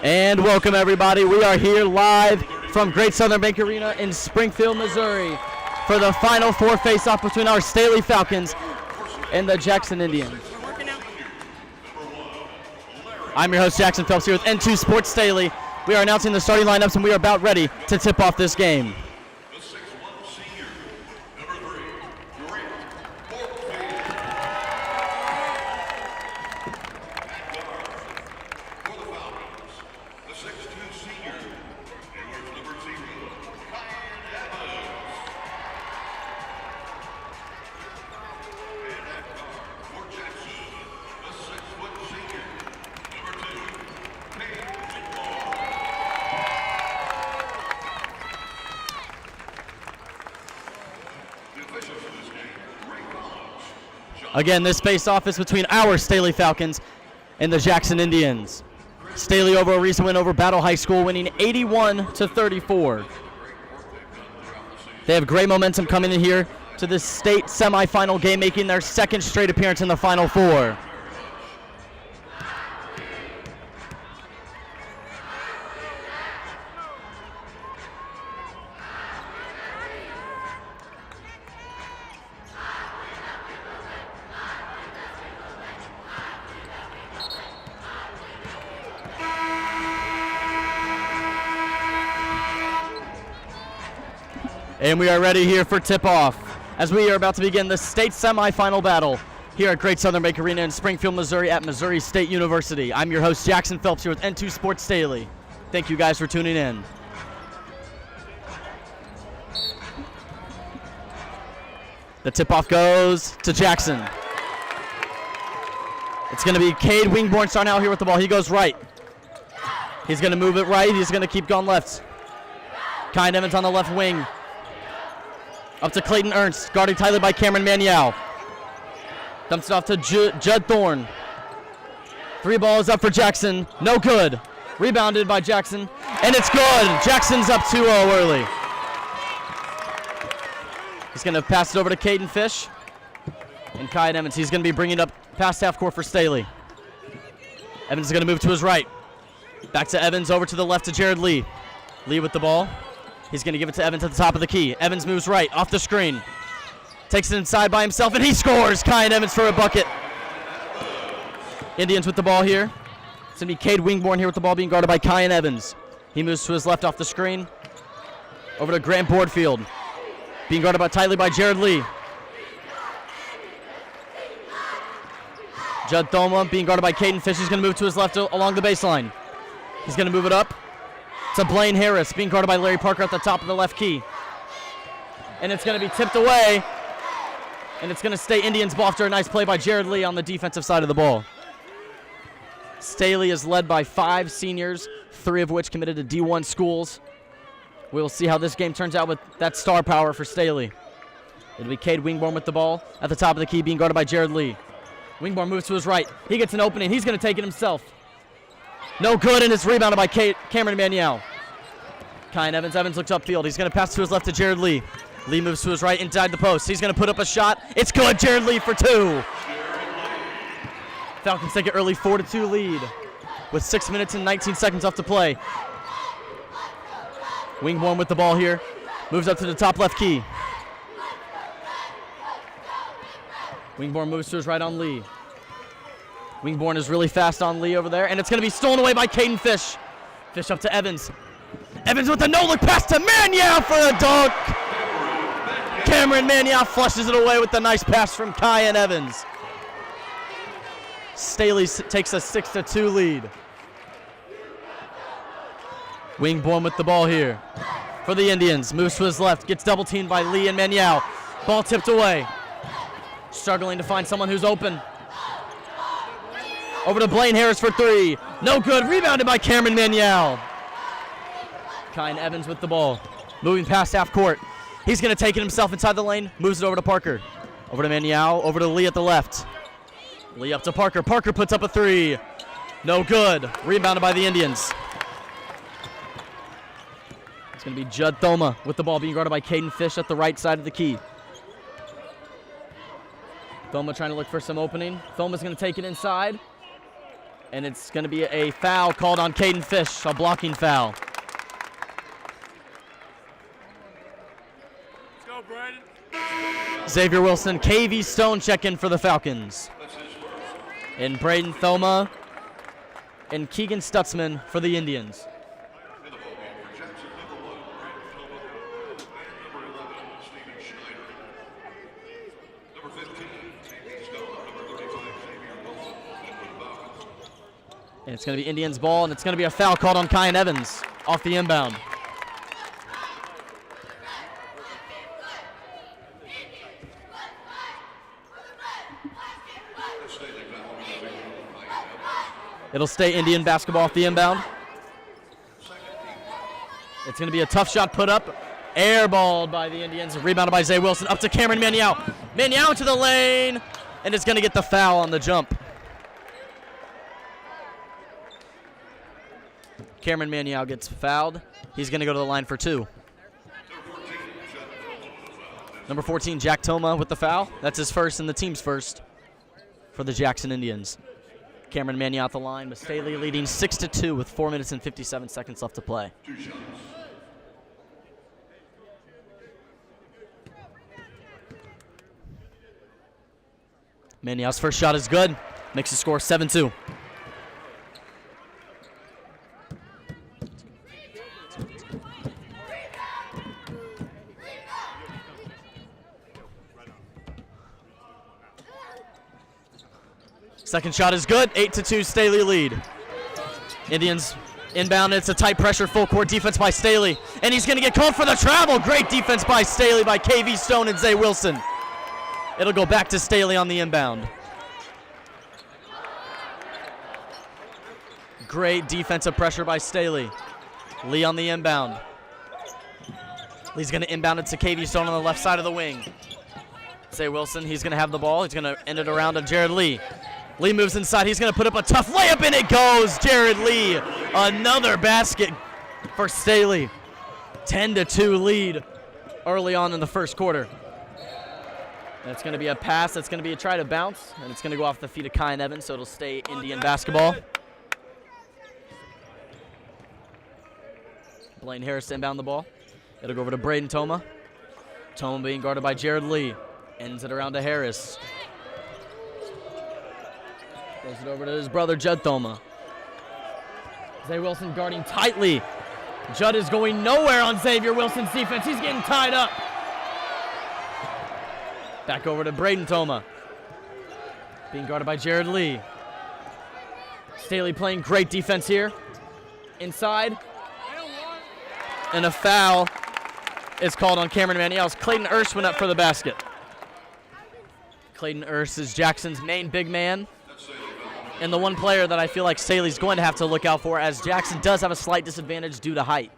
And welcome everybody. We are here live from Great Southern Bank Arena in Springfield, Missouri for the Final Four face-off between our Staley Falcons and the Jackson Indians. I'm your host Jackson Phelps here with N2 Sports Staley. We are announcing the starting lineups and we are about ready to tip off this game. Again, this face-off is between our Staley Falcons and the Jackson Indians. Staley over a recent win over Battle High School, winning 81-34. They have great momentum coming in here to the state semifinal game, making their second straight appearance in the Final Four. And we are ready here for tip-off as we are about to begin the state semifinal battle here at Great Southern Bank Arena in Springfield, Missouri at Missouri State University. I'm your host, Jackson Phelps, here with N2 Sports Staley. Thank you guys for tuning in. The tip-off goes to Jackson. It's going to be Cade Wingborn starting out here with the ball. He goes right. He's going to move it right. He's going to keep going left. Kyan Evans on the left wing. Up to Clayton Ernst, guarded tightly by Cameron Maniel. Dumps it off to Judd Thorne. Three balls up for Jackson, no good. Rebounded by Jackson, and it's good. Jackson's up 2-0 early. He's gonna pass it over to Caden Fish. And Kyan Evans, he's gonna be bringing it up past half court for Staley. Evans is gonna move to his right. Back to Evans, over to the left to Jared Lee. Lee with the ball. He's going to give it to Evans at the top of the key. Evans moves right, off the screen. Takes it inside by himself, and he scores! Kyan Evans for a bucket. Indians with the ball here. It's going to be Cade Wingborn here with the ball being guarded by Kyan Evans. He moves to his left off the screen. Over to Grant Boardfield. Being guarded tightly by Jared Lee. Judd Thoma being guarded by Caden Fish. He's going to move to his left along the baseline. He's going to move it up to Blaine Harris, being guarded by Larry Parker at the top of the left key. And it's going to be tipped away, and it's going to stay Indians ball after a nice play by Jared Lee on the defensive side of the ball. Staley is led by 5 seniors, 3 of which committed to D1 schools. We'll see how this game turns out with that star power for Staley. It'll be Cade Wingborn with the ball at the top of the key, being guarded by Jared Lee. Wingborn moves to his right. He gets an opening. He's going to take it himself. No good, and it's rebounded by Cameron Maniel. Kyan Evans. Evans looks upfield. He's going to pass to his left to Jared Lee. Lee moves to his right inside the post. He's going to put up a shot. It's good. Jared Lee for 2. Falcons take an early 4-2 lead with 6 minutes and 19 seconds left to play. Wingborn with the ball here. Moves up to the top left key. Wingborn moves to his right on Lee. Wingborn is really fast on Lee over there, and it's going to be stolen away by Caden Fish. Fish up to Evans. Evans with a no-look pass to Maniel for a dunk. Cameron Maniel flushes it away with the nice pass from Kyan Evans. Staley takes a 6-2 lead. Wingborn with the ball here for the Indians. Moves to his left, gets double-teamed by Lee and Maniel. Ball tipped away. Struggling to find someone who's open. Over to Blaine Harris for 3. No good. Rebounded by Cameron Maniel. Kyan Evans with the ball. Moving past half court. He's going to take it himself inside the lane. Moves it over to Parker. Over to Maniel. Over to Lee at the left. Lee up to Parker. Parker puts up a 3. No good. Rebounded by the Indians. It's going to be Judd Thoma with the ball being guarded by Caden Fish at the right side of the key. Thoma trying to look for some opening. Thoma's going to take it inside. And it's going to be a foul called on Caden Fish, a blocking foul. Let's go, Brandon. Xavier Wilson, KV Stone check in for the Falcons. And Braden Thoma and Keegan Stutzman for the Indians. And it's going to be Indians ball, and it's going to be a foul called on Kyan Evans off the inbound. It'll stay Indian basketball off the inbound. It's going to be a tough shot put up. Airballed by the Indians. Rebounded by Zay Wilson. Up to Cameron Maniau. Maniau into the lane. And it's going to get the foul on the jump. Cameron Maniau gets fouled. He's going to go to the line for 2. Number 14, Jack Toma with the foul. That's his first and the team's first for the Jackson Indians. Cameron Maniau at the line with Staley leading 6-2 with 4 minutes and 57 seconds left to play. Maniau's first shot is good. Makes the score 7-2. Second shot is good. 8-2 Staley lead. Indians inbound. It's a tight pressure full court defense by Staley. And he's going to get called for the travel. Great defense by Staley by KV Stone and Zay Wilson. It'll go back to Staley on the inbound. Great defensive pressure by Staley. Lee on the inbound. Lee's going to inbound it to KV Stone on the left side of the wing. Zay Wilson, he's going to have the ball. He's going to end it around to Jared Lee. Lee moves inside. He's going to put up a tough layup, and it goes. Jared Lee, another basket for Staley. 10-2 lead early on in the first quarter. And it's going to be a pass. That's going to be a try to bounce, and it's going to go off the feet of Kyan Evans, so it'll stay Indian basketball. Blaine Harris to inbound the ball. It'll go over to Braden Toma. Toma being guarded by Jared Lee. Ends it around to Harris. Goes it over to his brother, Judd Thoma. Zay Wilson guarding tightly. Judd is going nowhere on Xavier Wilson's defense. He's getting tied up. Back over to Braden Toma. Being guarded by Jared Lee. Staley playing great defense here. Inside. And a foul is called on Cameron Maniels. Clayton Erst went up for the basket. Clayton Erst is Jackson's main big man. And the one player that I feel like Staley's going to have to look out for, as Jackson does have a slight disadvantage due to height.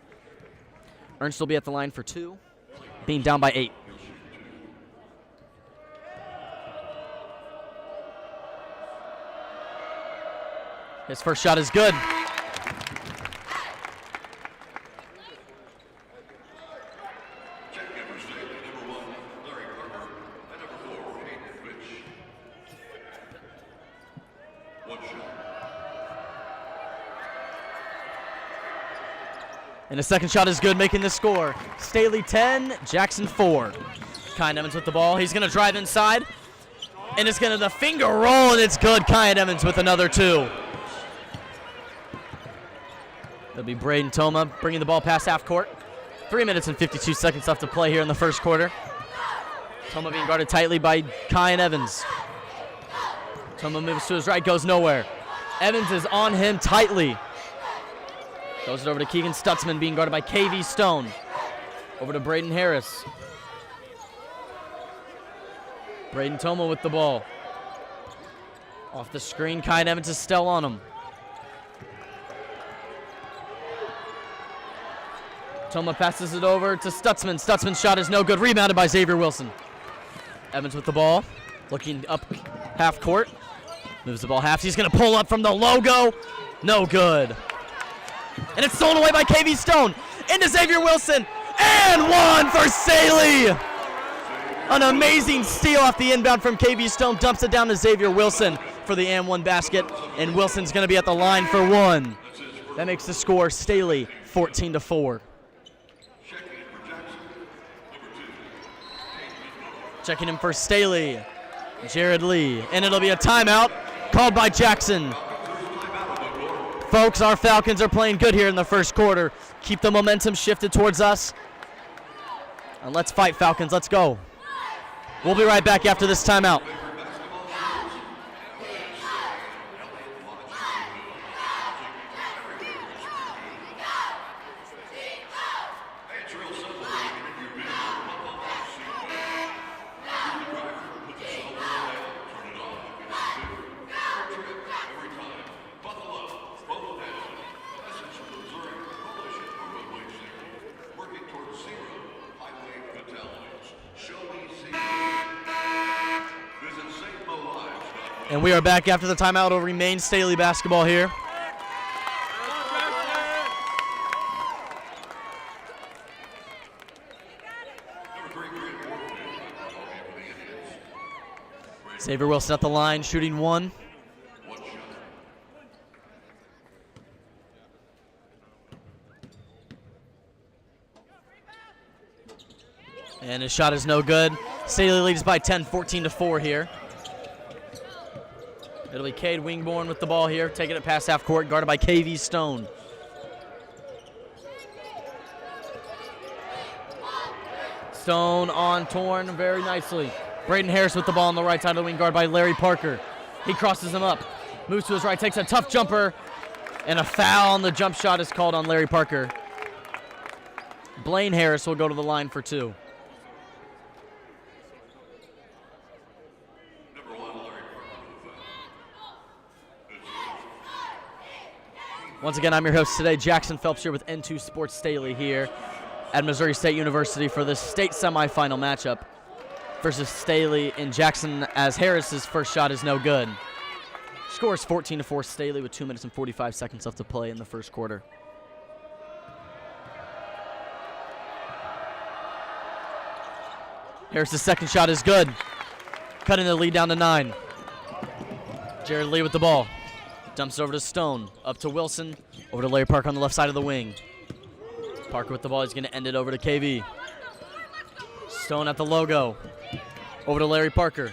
Ernst will be at the line for 2, being down by 8. His first shot is good. And the second shot is good, making the score. Staley 10, Jackson 4. Kyan Evans with the ball. He's going to drive inside. And it's going to the finger roll, and it's good. Kyan Evans with another 2. It'll be Braden Toma bringing the ball past half court. 3 minutes and 52 seconds left to play here in the first quarter. Toma being guarded tightly by Kyan Evans. Toma moves to his right, goes nowhere. Evans is on him tightly. Goes it over to Keegan Stutzman, being guarded by KV Stone. Over to Braden Harris. Braden Toma with the ball. Off the screen, Kyan Evans is still on him. Toma passes it over to Stutzman. Stutzman's shot is no good. Rebounded by Xavier Wilson. Evans with the ball. Looking up half court. Moves the ball half. He's going to pull up from the logo. No good. And it's stolen away by KV Stone. Into Xavier Wilson. And 1 for Staley. An amazing steal off the inbound from KV Stone. Dumps it down to Xavier Wilson. for the and one basket, and Wilson's going to be at the line for one. That makes the score Staley 14-4. Checking in for Staley, Jared Lee, and it'll be a timeout called by Jackson. Folks, our Falcons are playing good here in the first quarter. Keep the momentum shifted towards us. And let's fight, Falcons. Let's go. We'll be right back after this timeout. And we are back after the timeout. It'll remain Staley basketball here. Xavier Wilson at the line, shooting one. And his shot is no good. Staley leads by 10, 14-4 here. It'll be Cade Wingborn with the ball here, taking it past half court, guarded by KV Stone. Stone on Torn very nicely. Braden Harris with the ball on the right side of the wing, guarded by Larry Parker. He crosses him up, moves to his right, takes a tough jumper, and a foul on the jump shot is called on Larry Parker. Blaine Harris will go to the line for two. Once again, I'm your host today, Jackson Phelps, here with N2 Sports Staley here at Missouri State University for this state semifinal matchup versus Staley and Jackson, as Harris's first shot is no good. Score is 14-4 Staley with 2 minutes and 45 seconds left to play in the first quarter. Harris's second shot is good, cutting the lead down to 9. Jared Lee with the ball. Dumps it over to Stone, up to Wilson, over to Larry Parker on the left side of the wing. Parker with the ball, he's going to end it over to KV. Stone at the logo, over to Larry Parker.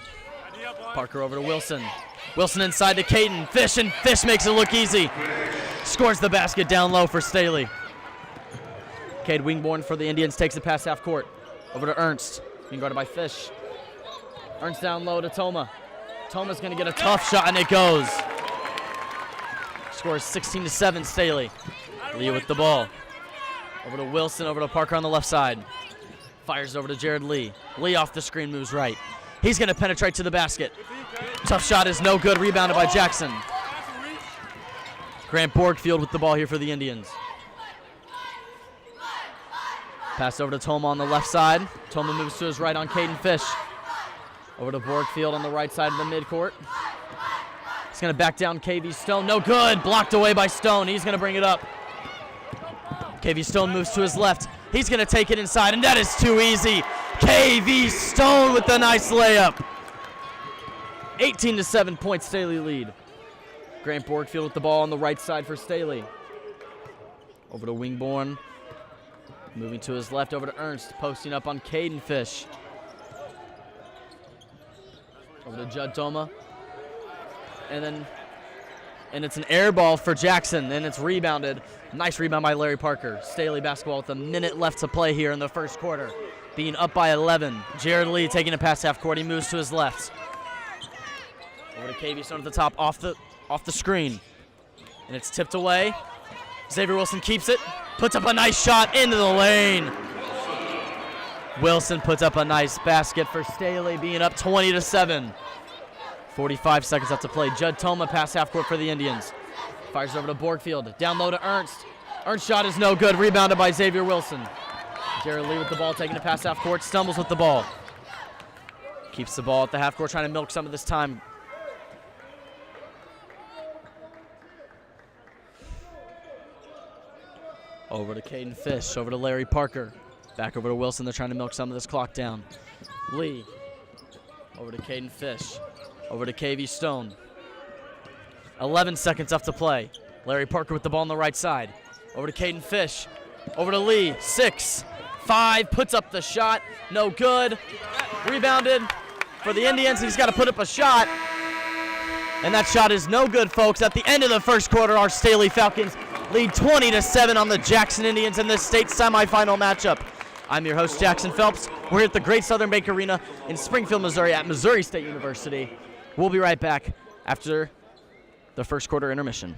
Parker over to Wilson. Wilson inside to Caden Fish, and Fish makes it look easy. Scores the basket down low for Staley. Cade Wingborn for the Indians takes it past half court, over to Ernst, being guarded by Fish. Ernst down low to Toma. Toma's going to get a tough shot, and it goes. Scores 16-7 Staley. Lee with the ball. Over to Wilson, over to Parker on the left side. Fires over to Jared Lee. Lee off the screen, moves right. He's going to penetrate to the basket. Tough shot is no good, rebounded by Jackson. Grant Borgfield with the ball here for the Indians. Pass over to Toma on the left side. Toma moves to his right on Caden Fish. Over to Borgfield on the right side of the midcourt. He's going to back down KV Stone. No good. Blocked away by Stone. He's going to bring it up. KV Stone moves to his left. He's going to take it inside, and that is too easy. KV Stone with the nice layup. 18-7 point Staley lead. Grant Borgfield with the ball on the right side for Staley. Over to Wingborn. Moving to his left over to Ernst. Posting up on Caden Fish. Over to Judd Toma. And it's an air ball for Jackson, and it's rebounded. Nice rebound by Larry Parker. Staley basketball with a minute left to play here in the first quarter. Being up by 11. Jared Lee taking it past half court. He moves to his left. Over to KV Stone at the top, off the screen. And it's tipped away. Xavier Wilson keeps it. Puts up a nice shot into the lane. Wilson puts up a nice basket for Staley, being up 20-7. 45 seconds left to play. Judd Toma pass half court for the Indians. Fires over to Borgfield. Down low to Ernst. Ernst's shot is no good. Rebounded by Xavier Wilson. Jared Lee with the ball, taking it past half court. Stumbles with the ball. Keeps the ball at the half court, trying to milk some of this time. Over to Caden Fish. Over to Larry Parker. Back over to Wilson. They're trying to milk some of this clock down. Lee. Over to Caden Fish. Over to KV Stone. 11 seconds left to play. Larry Parker with the ball on the right side. Over to Caden Fish. Over to Lee. 6, 5, puts up the shot. No good. Rebounded for the Indians. He's got to put up a shot. And that shot is no good, folks. At the end of the first quarter, our Staley Falcons lead 20-7 on the Jackson Indians in this state semifinal matchup. I'm your host, Jackson Phelps. We're here at the Great Southern Bank Arena in Springfield, Missouri at Missouri State University. We'll be right back after the first quarter intermission.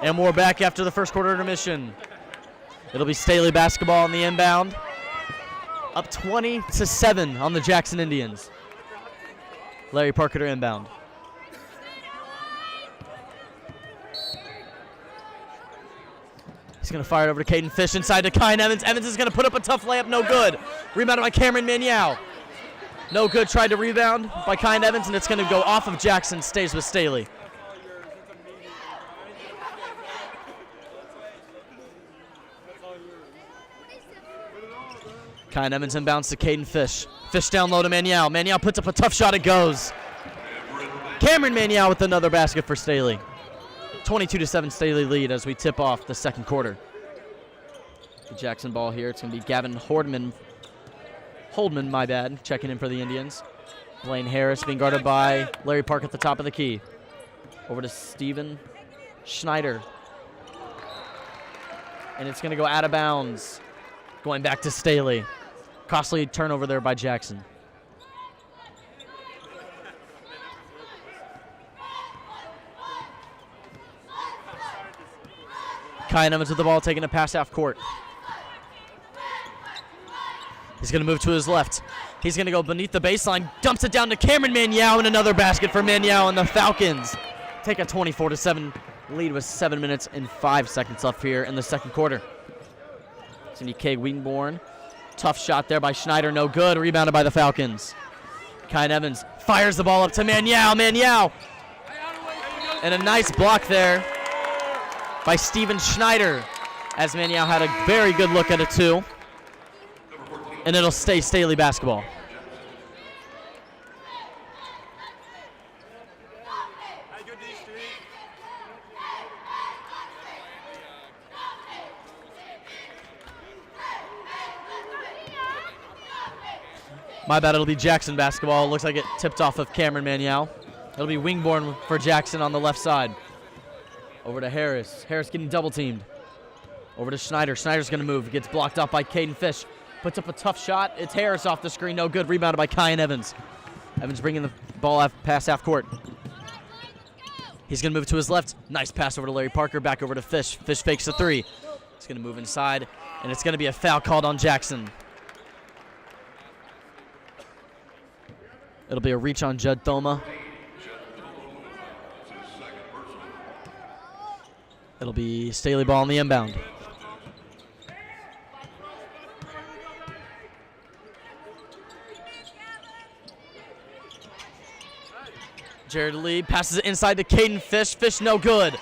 And we're back after the first quarter intermission. It'll be Staley basketball on the inbound. Up 20-7 on the Jackson Indians. Larry Parker to inbound. He's going to fire it over to Caden Fish inside to Kyan Evans. Evans is going to put up a tough layup, no good. Rebounded by Cameron Maniau. No good, tried to rebound by Kyan Evans, and it's going to go off of Jackson, stays with Staley. Kyan Evans inbounds to Caden Fish. Fish down low to Maniau. Maniau puts up a tough shot, it goes. Cameron Maniau with another basket for Staley. 22-7 Staley lead as we tip off the second quarter. The Jackson ball here, it's going to be Gavin Holdman, my bad, checking in for the Indians. Blaine Harris being guarded by Larry Park at the top of the key. Over to Steven Schneider. And it's going to go out of bounds. Going back to Staley. Costly turnover there by Jackson. Kyan Evans with the ball, taking a pass half court. He's going to move to his left. He's going to go beneath the baseline, dumps it down to Cameron Maniau, and another basket for Maniau, and the Falcons take a 24-7 lead with 7 minutes and 5 seconds left here in the second quarter. It's going to be Cade Wingborn. Tough shot there by Schneider, no good. Rebounded by the Falcons. Kyan Evans fires the ball up to Maniau. Maniau! And a nice block there by Steven Schneider, as Maniau had a very good look at it too. And it'll stay Staley basketball. My bad, it'll be Jackson basketball. Looks like it tipped off of Cameron Maniau. It'll be Wingborn for Jackson on the left side. Over to Harris. Harris getting double teamed. Over to Schneider. Schneider's going to move. Gets blocked off by Caden Fish. Puts up a tough shot. It's Harris off the screen. No good. Rebounded by Kyan Evans. Evans bringing the ball past half court. He's going to move to his left. Nice pass over to Larry Parker. Back over to Fish. Fish fakes the three. He's going to move inside. And it's going to be a foul called on Jackson. It'll be a reach on Judd Thoma. It'll be Staley ball on the inbound. Jared Lee passes it inside to Caden Fish. Fish no good.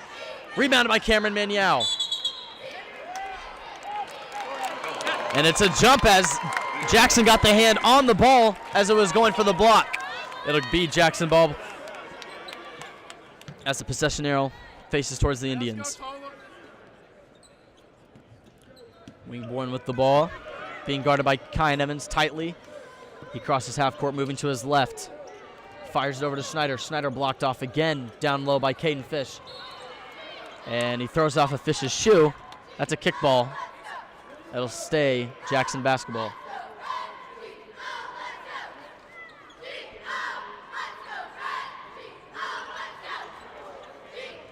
Rebounded by Cameron Maniau. And it's a jump as Jackson got the hand on the ball as it was going for the block. It'll be Jackson ball as the possession arrow faces towards the Indians. Wingborn with the ball, being guarded by Kyan Evans tightly. He crosses half court, moving to his left. Fires it over to Schneider. Schneider blocked off again, down low by Caden Fish. And he throws off a Fish's shoe. That's a kickball. It'll stay Jackson basketball.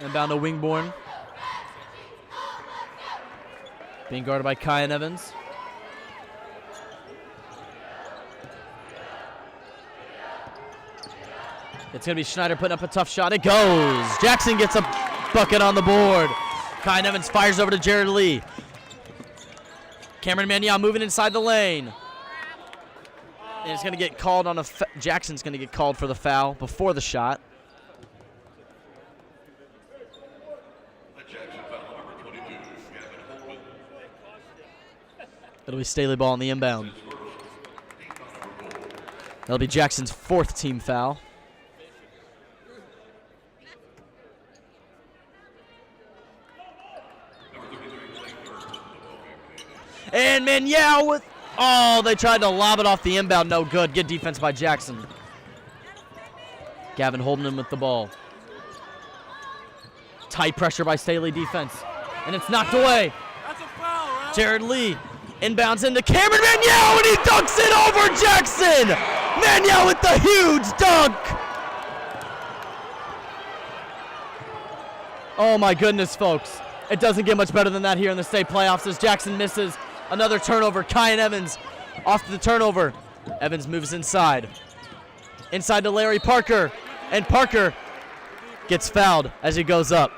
Inbound to Wingborn. Being guarded by Kyan Evans. It's going to be Schneider putting up a tough shot. It goes. Jackson gets a bucket on the board. Kyan Evans fires over to Jared Lee. Cameron Maniel moving inside the lane. And it's going to get called on a Jackson's going to get called for the foul before the shot. It'll be Staley ball on the inbound. That'll be Jackson's 4th team foul. And Maniel with, oh, they tried to lob it off the inbound. No good. Good defense by Jackson. Gavin Holden with the ball. Tight pressure by Staley defense. And it's knocked away. That's a foul, right? Jared Lee inbounds into Cameron Maniel, and he dunks it over Jackson. Maniel with the huge dunk. Oh my goodness, folks. It doesn't get much better than that here in the state playoffs as Jackson misses. Another turnover. Kyan Evans off the turnover. Evans moves inside. Inside to Larry Parker. And Parker gets fouled as he goes up.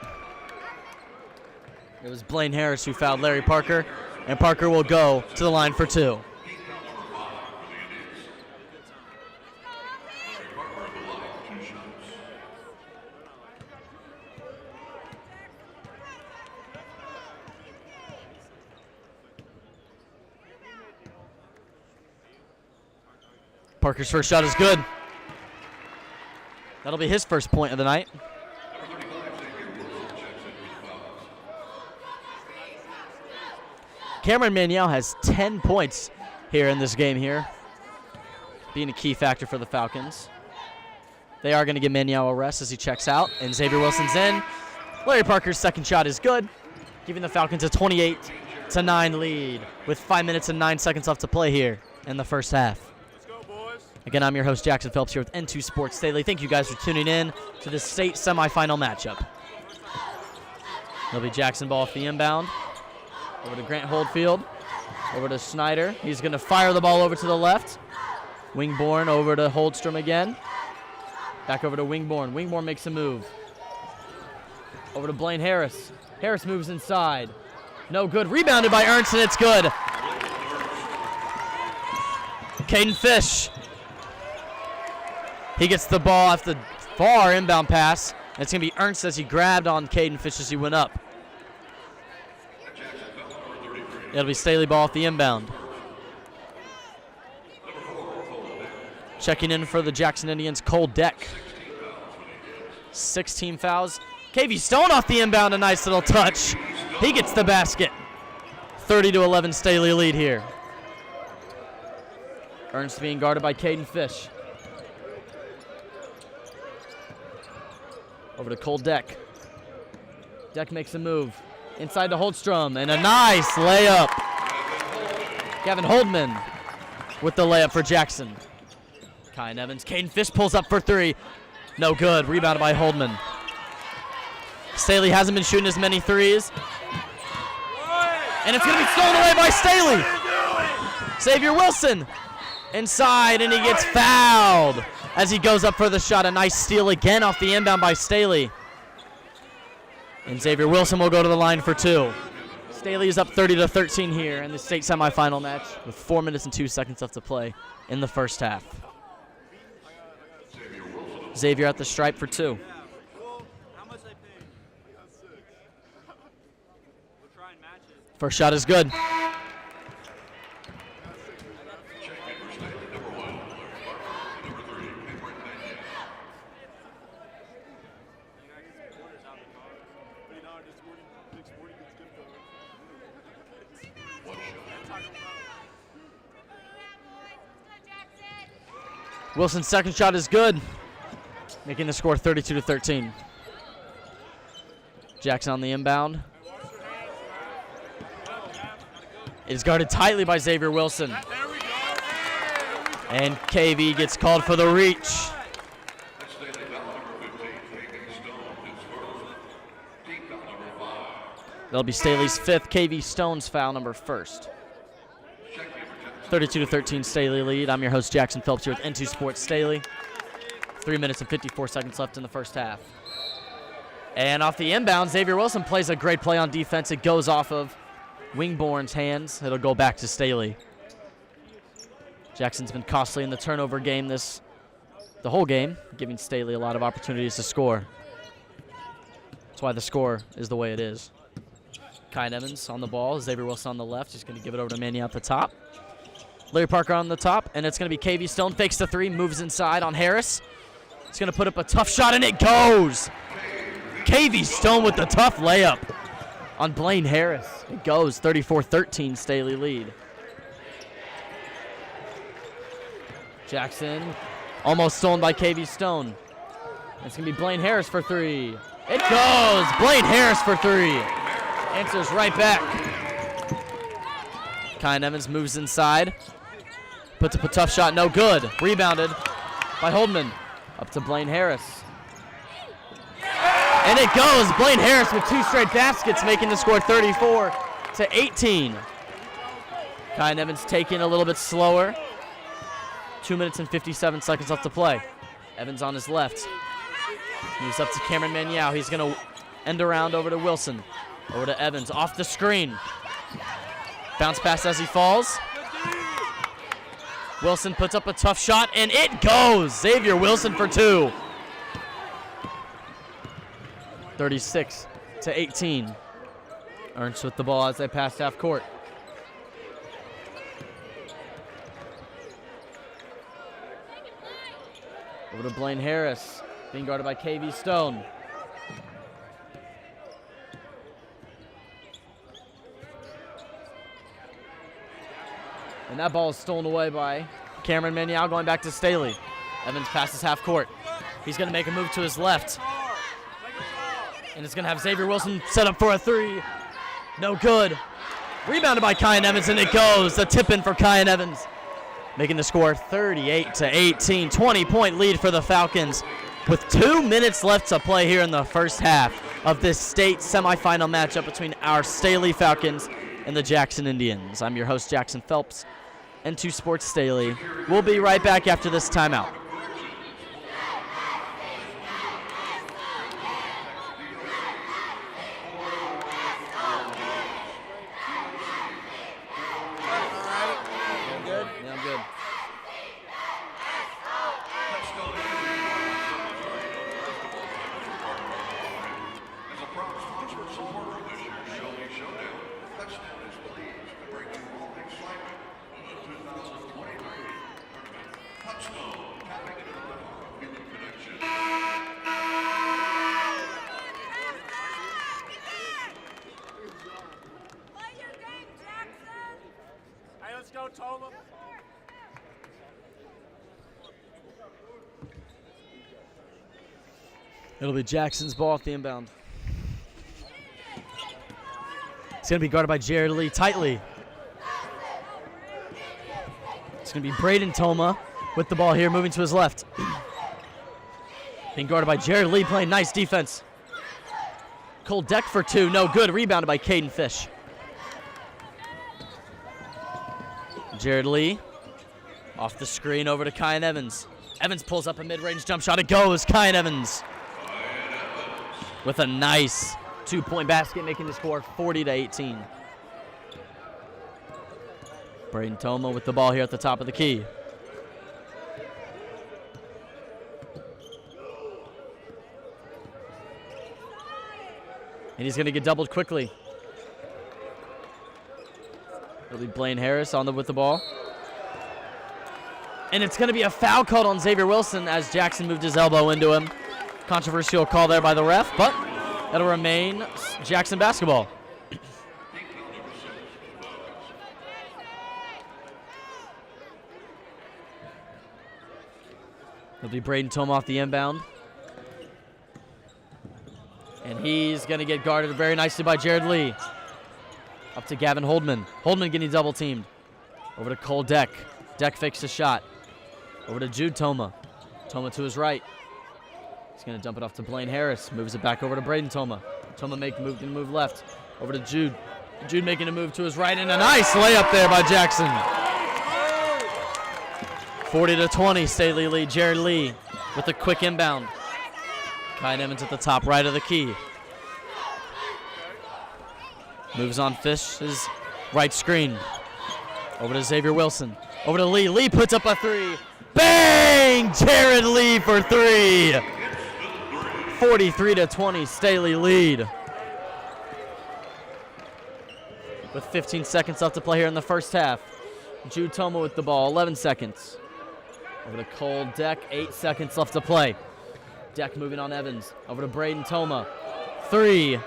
It was Blaine Harris who fouled Larry Parker. And Parker will go to the line for 2. Parker's first shot is good. That'll be his first point of the night. Cameron Maniel has 10 points here in this game here, being a key factor for the Falcons. They are going to give Maniel a rest as he checks out, and Xavier Wilson's in. Larry Parker's second shot is good, giving the Falcons a 28-9 lead with 5 minutes and 9 seconds left to play here in the first half. Again, I'm your host, Jackson Phelps, here with N2 Sports Daily. Thank you guys for tuning in to this state semifinal matchup. It'll be Jackson ball off the inbound. Over to Grant Holdfield. Over to Schneider. He's going to fire the ball over to the left. Wingborn over to Holdstrom again. Back over to Wingborn. Wingborn makes a move. Over to Blaine Harris. Harris moves inside. No good. Rebounded by Ernst, and it's good. Caden Fish. He gets the ball off the far inbound pass. And it's going to be Ernst as he grabbed on Caden Fish as he went up. It'll be Staley ball off the inbound. Checking in for the Jackson Indians, Cole Deck. 16 fouls. KV Stone off the inbound, a nice little touch. He gets the basket. 30-11 Staley lead here. Ernst being guarded by Caden Fish. Over to Cole Deck. Deck makes a move. Inside to Holdstrom, and a nice layup. Gavin Holdman with the layup for Jackson. Kyan Evans. Caden Fish pulls up for 3. No good. Rebounded by Holdman. Staley hasn't been shooting as many threes. And it's going to be stolen away by Staley. Xavier Wilson inside, and he gets fouled as he goes up for the shot. A nice steal again off the inbound by Staley. And Xavier Wilson will go to the line for 2. Staley is up 30-13 here in the state semifinal match with 4 minutes and 2 seconds left to play in the first half. Xavier at the stripe for 2. First shot is good. Wilson's second shot is good, making the score 32-13. Jackson on the inbound. It is guarded tightly by Xavier Wilson. And KV gets called for the reach. That'll be Staley's 5th, KV Stone's foul number 1st. 32-13 Staley lead. I'm your host, Jackson Phelps, here with N2 Sports Staley. 3 minutes and 54 seconds left in the first half. And off the inbound, Xavier Wilson plays a great play on defense. It goes off of Wingborn's hands. It'll go back to Staley. Jackson's been costly in the turnover game the whole game, giving Staley a lot of opportunities to score. That's why the score is the way it is. Kyan Evans on the ball, Xavier Wilson on the left. He's going to give it over to Manny at the top. Larry Parker on the top, and it's going to be KV Stone. Fakes the 3, moves inside on Harris. He's going to put up a tough shot, and it goes. KV Stone with the tough layup on Blaine Harris. It goes. 34-13 Staley lead. Jackson almost stolen by KV Stone. It's going to be Blaine Harris for 3. It goes. Blaine Harris for 3. Answers right back. Kyan Evans moves inside. Puts up a tough shot, no good. Rebounded by Holdman. Up to Blaine Harris. And it goes. Blaine Harris with 2 straight baskets, making the score 34-18. Kyan Evans taking a little bit slower. 2 minutes and 57 seconds left to play. Evans on his left. Moves up to Cameron Maniau. He's going to end around over to Wilson. Over to Evans, off the screen. Bounce pass as he falls. Wilson puts up a tough shot, and it goes. Xavier Wilson for 2. 36-18. Ernst with the ball as they pass half court. Over to Blaine Harris, being guarded by KV Stone. And that ball is stolen away by Cameron Maniau, going back to Staley. Evans passes half court. He's going to make a move to his left. And it's going to have Xavier Wilson set up for a 3. No good. Rebounded by Kyan Evans, and it goes. The tip in for Kyan Evans, making the score 38-18. 20-point lead for the Falcons with 2 minutes left to play here in the first half of this state semifinal matchup between our Staley Falcons and the Jackson Indians. I'm your host, Jackson Phelps, N2 Sports Staley. We'll be right back after this timeout. It'll be Jackson's ball off the inbound. It's going to be guarded by Jared Lee tightly. It's going to be Braden Toma with the ball here, moving to his left. Being guarded by Jared Lee, playing nice defense. Cole Deck for 2, no good. Rebounded by Caden Fish. Jared Lee off the screen over to Kyan Evans. Evans pulls up a mid-range jump shot. It goes. Kyan Evans with a nice 2-point basket, making the score 40-18. Braden Toma with the ball here at the top of the key. And he's going to get doubled quickly. It'll be Blaine Harris with the ball. And it's going to be a foul called on Xavier Wilson as Jackson moved his elbow into him. Controversial call there by the ref, but it'll remain Jackson basketball. It'll be Braden Toma off the inbound. And He's going to get guarded very nicely by Jared Lee. Up to Gavin Holdman. Holdman getting double teamed. Over to Cole Deck. Deck fakes a shot. Over to Jude Toma. Toma to his right. He's going to dump it off to Blaine Harris. Moves it back over to Braden Toma. Toma move left. Over to Jude. Jude making a move to his right, and a nice layup there by Jackson. 40-20, Staley lead. Jared Lee with a quick inbound. Kyan Evans at the top right of the key. Moves on Fish's right screen. Over to Xavier Wilson. Over to Lee. Lee puts up a three. Bang! Jared Lee for three. 43-20, Staley lead. With 15 seconds left to play here in the first half. Jude Toma with the ball, 11 seconds. Over to Cole Deck, 8 seconds left to play. Deck moving on Evans. Over to Braden Toma. 3,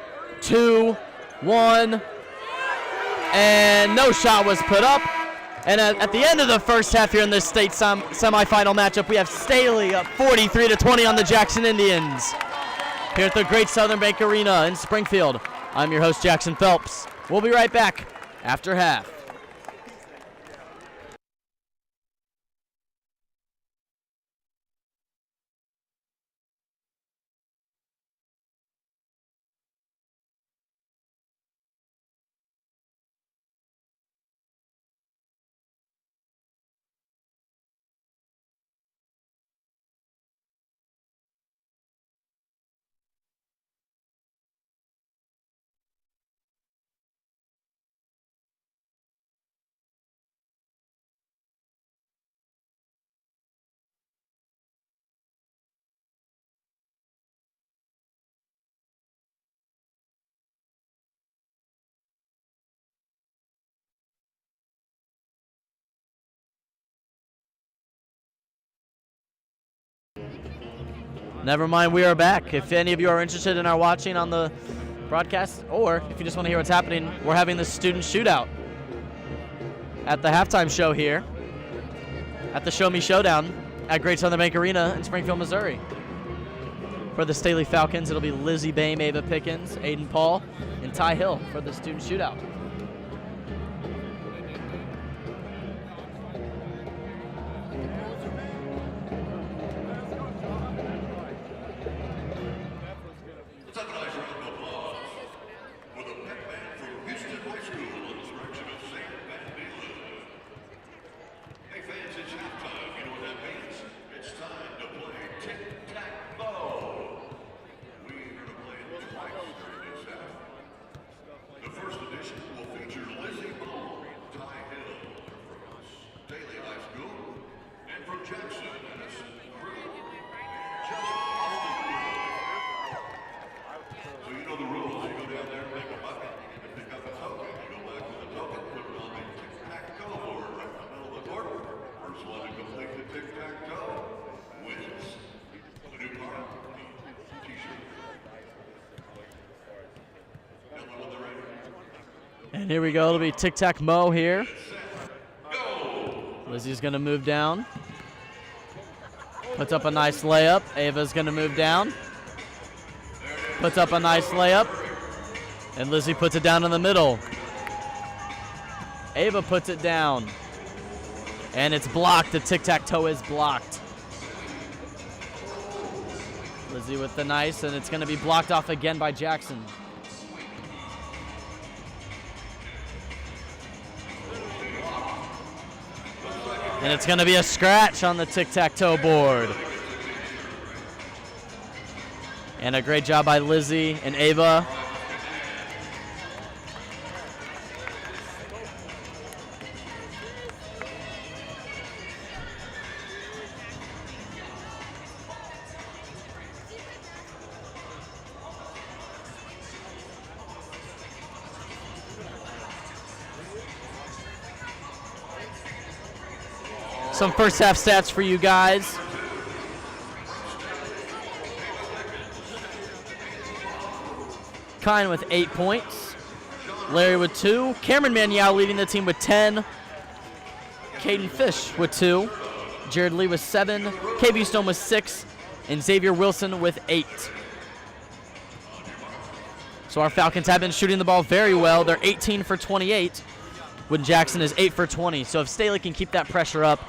2, 1. And no shot was put up. And at the end of the first half here in this state semifinal matchup, we have Staley up 43-20 on the Jackson Indians. Here at the Great Southern Bank Arena in Springfield, I'm your host, Jackson Phelps. We'll be right back after half. Never mind, we are back. If any of you are interested in our watching on the broadcast, or if you just want to hear what's happening, we're having the student shootout at the halftime show here at the Show Me Showdown at Great Southern Bank Arena in Springfield, Missouri. For the Staley Falcons, it'll be Lizzie Bame, Ava Pickens, Aiden Paul, and Ty Hill for the student shootout. And here we go, it'll be tic-tac-mo here. Lizzie's gonna move down. Puts up a nice layup. Ava's gonna move down. Puts up a nice layup. And Lizzie puts it down in the middle. Ava puts it down. And it's blocked, the tic-tac-toe is blocked. Lizzie with the nice, and it's gonna be blocked off again by Jackson. And it's going to be a scratch on the tic-tac-toe board. And a great job by Lizzie and Ava. Some first half stats for you guys. Kyan with 8 points. Larry with 2. Cameron Manial leading the team with 10. Caden Fish with 2. Jared Lee with 7. KB Stone with 6. And Xavier Wilson with 8. So our Falcons have been shooting the ball very well. They're 18 for 28 when Jackson is 8 for 20. So if Staley can keep that pressure up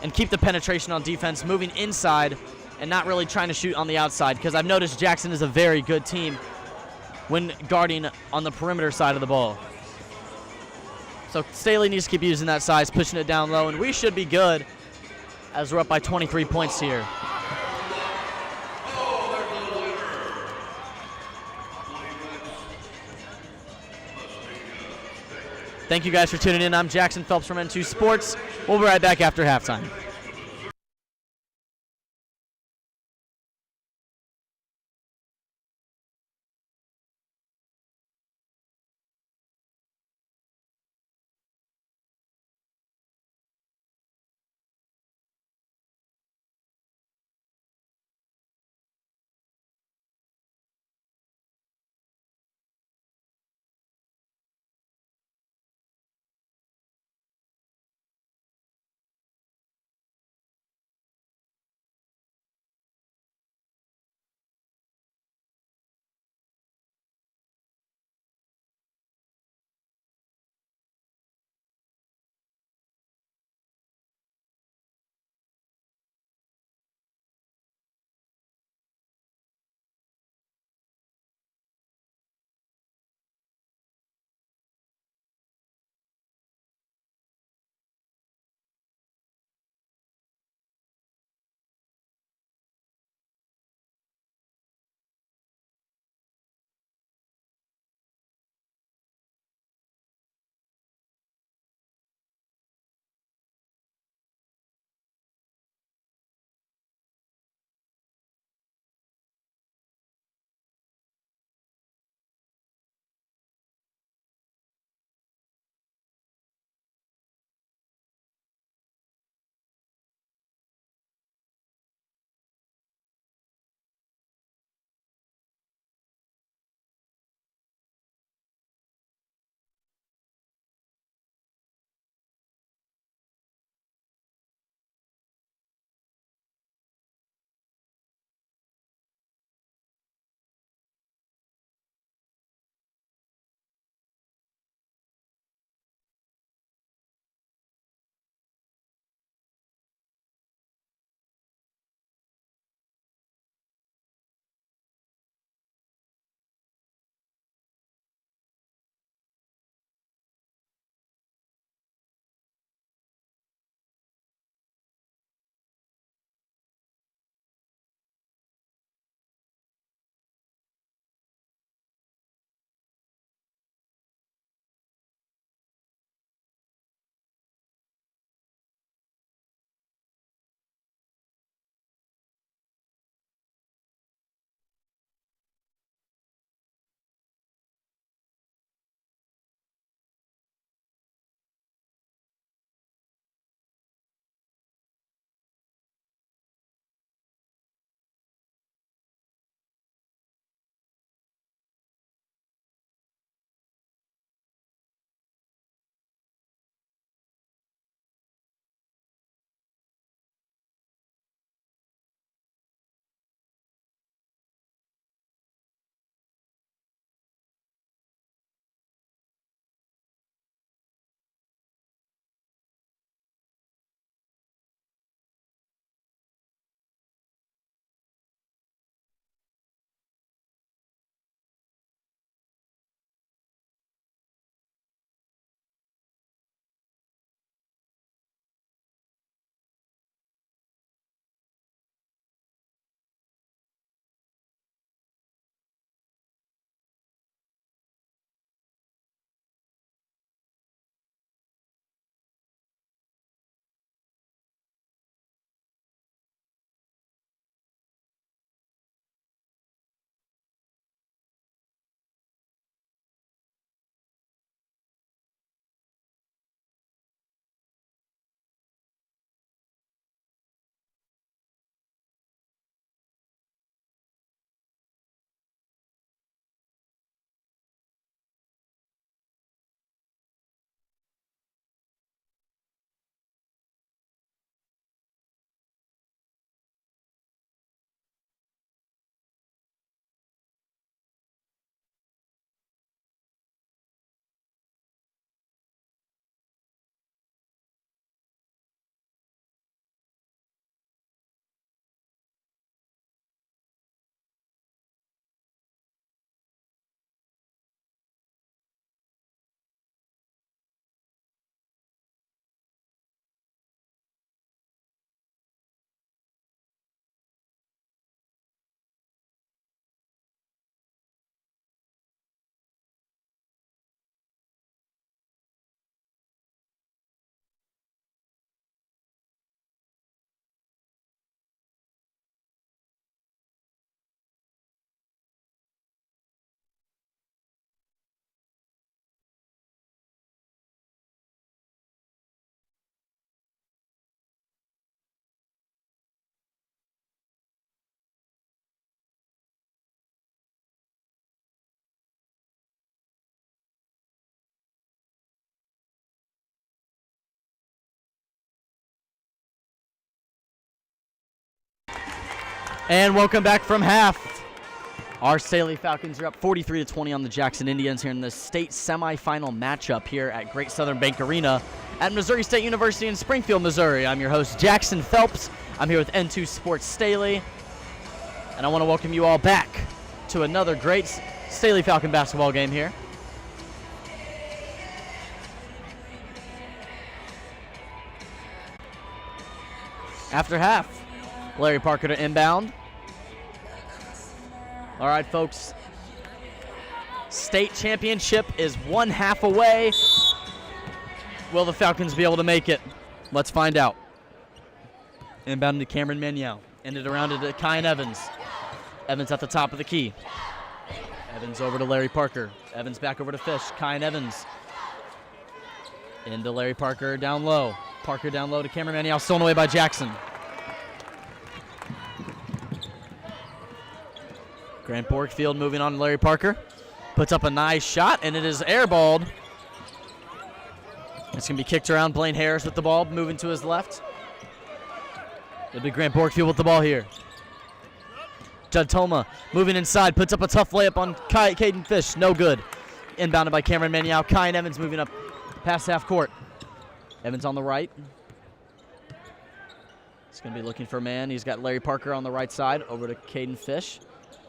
and keep the penetration on defense, moving inside and not really trying to shoot on the outside, because I've noticed Jackson is a very good team when guarding on the perimeter side of the ball. So Staley needs to keep using that size, pushing it down low, and we should be good as we're up by 23 points here. Thank you guys for tuning in. I'm Jackson Phelps from N2 Sports. We'll be right back after halftime. And welcome back from half. Our Staley Falcons are up 43-20 on the Jackson Indians here in the state semifinal matchup here at Great Southern Bank Arena at Missouri State University in Springfield, Missouri. I'm your host, Jackson Phelps. I'm here with N2 Sports Staley. And I want to welcome you all back to another great Staley Falcon basketball game here. After half, Larry Parker to inbound. All right, folks. State championship is 1 half away. Will the Falcons be able to make it? Let's find out. Inbound to Cameron Maniel. Ended around to Kyan Evans. Evans at the top of the key. Evans over to Larry Parker. Evans back over to Fish. Kyan Evans. Into Larry Parker down low. Parker down low to Cameron Maniel. Stolen away by Jackson. Grant Borgfield moving on to Larry Parker. Puts up a nice shot, and it is airballed. It's going to be kicked around. Blaine Harris with the ball, moving to his left. It'll be Grant Borgfield with the ball here. Judd Toma moving inside, puts up a tough layup on Caden Fish. No good. Inbounded by Cameron Maniel. Kyan Evans moving up past half court. Evans on the right. He's going to be looking for a man. He's got Larry Parker on the right side. Over to Caden Fish.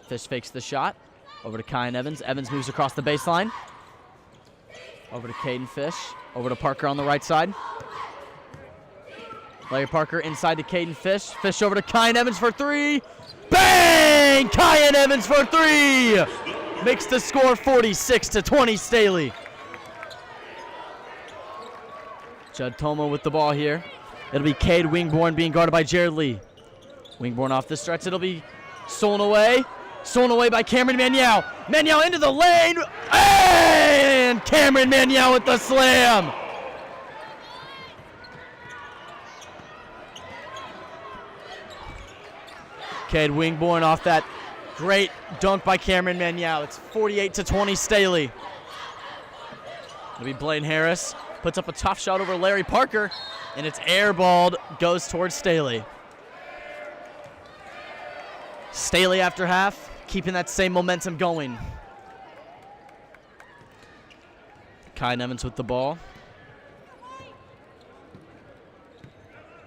Fish fakes the shot. Over to Kyan Evans. Evans moves across the baseline. Over to Caden Fish. Over to Parker on the right side. Larry Parker inside to Caden Fish. Fish over to Kyan Evans for three. Bang! Kyan Evans for three! Makes the score 46-20 Staley. Judd Toma with the ball here. It'll be Cade Wingborn being guarded by Jared Lee. Wingborn off the stretch. It'll be stolen away. Stolen away by Cameron Maniel. Maniel into the lane. And Cameron Maniel with the slam. Cade Wingborn off that great dunk by Cameron Maniel. It's 48-20 Staley. It'll be Blaine Harris. Puts up a tough shot over Larry Parker. And it's airballed. Goes towards Staley. Staley after half, keeping that same momentum going. Kyan Evans with the ball.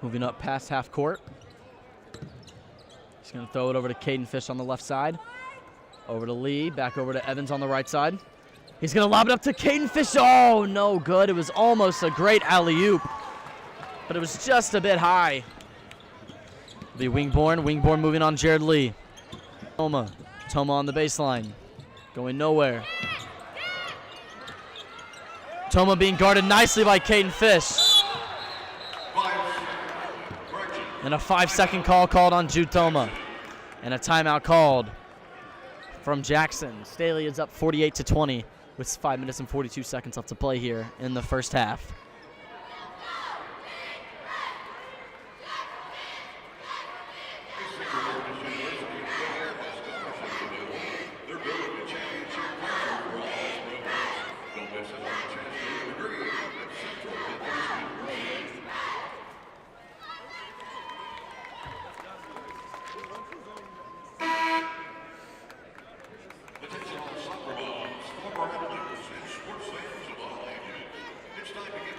Moving up past half court. He's going to throw it over to Caden Fish on the left side. Over to Lee, back over to Evans on the right side. He's going to lob it up to Caden Fish. Oh, no good. It was almost a great alley-oop, but it was just a bit high. The Wingborn moving on Jared Lee. Toma on the baseline. Going nowhere. Toma being guarded nicely by Caden Fish. And a 5-second call called on Jude Toma. And a timeout called from Jackson. Staley is up 48-20 with 5 minutes and 42 seconds left to play here in the first half.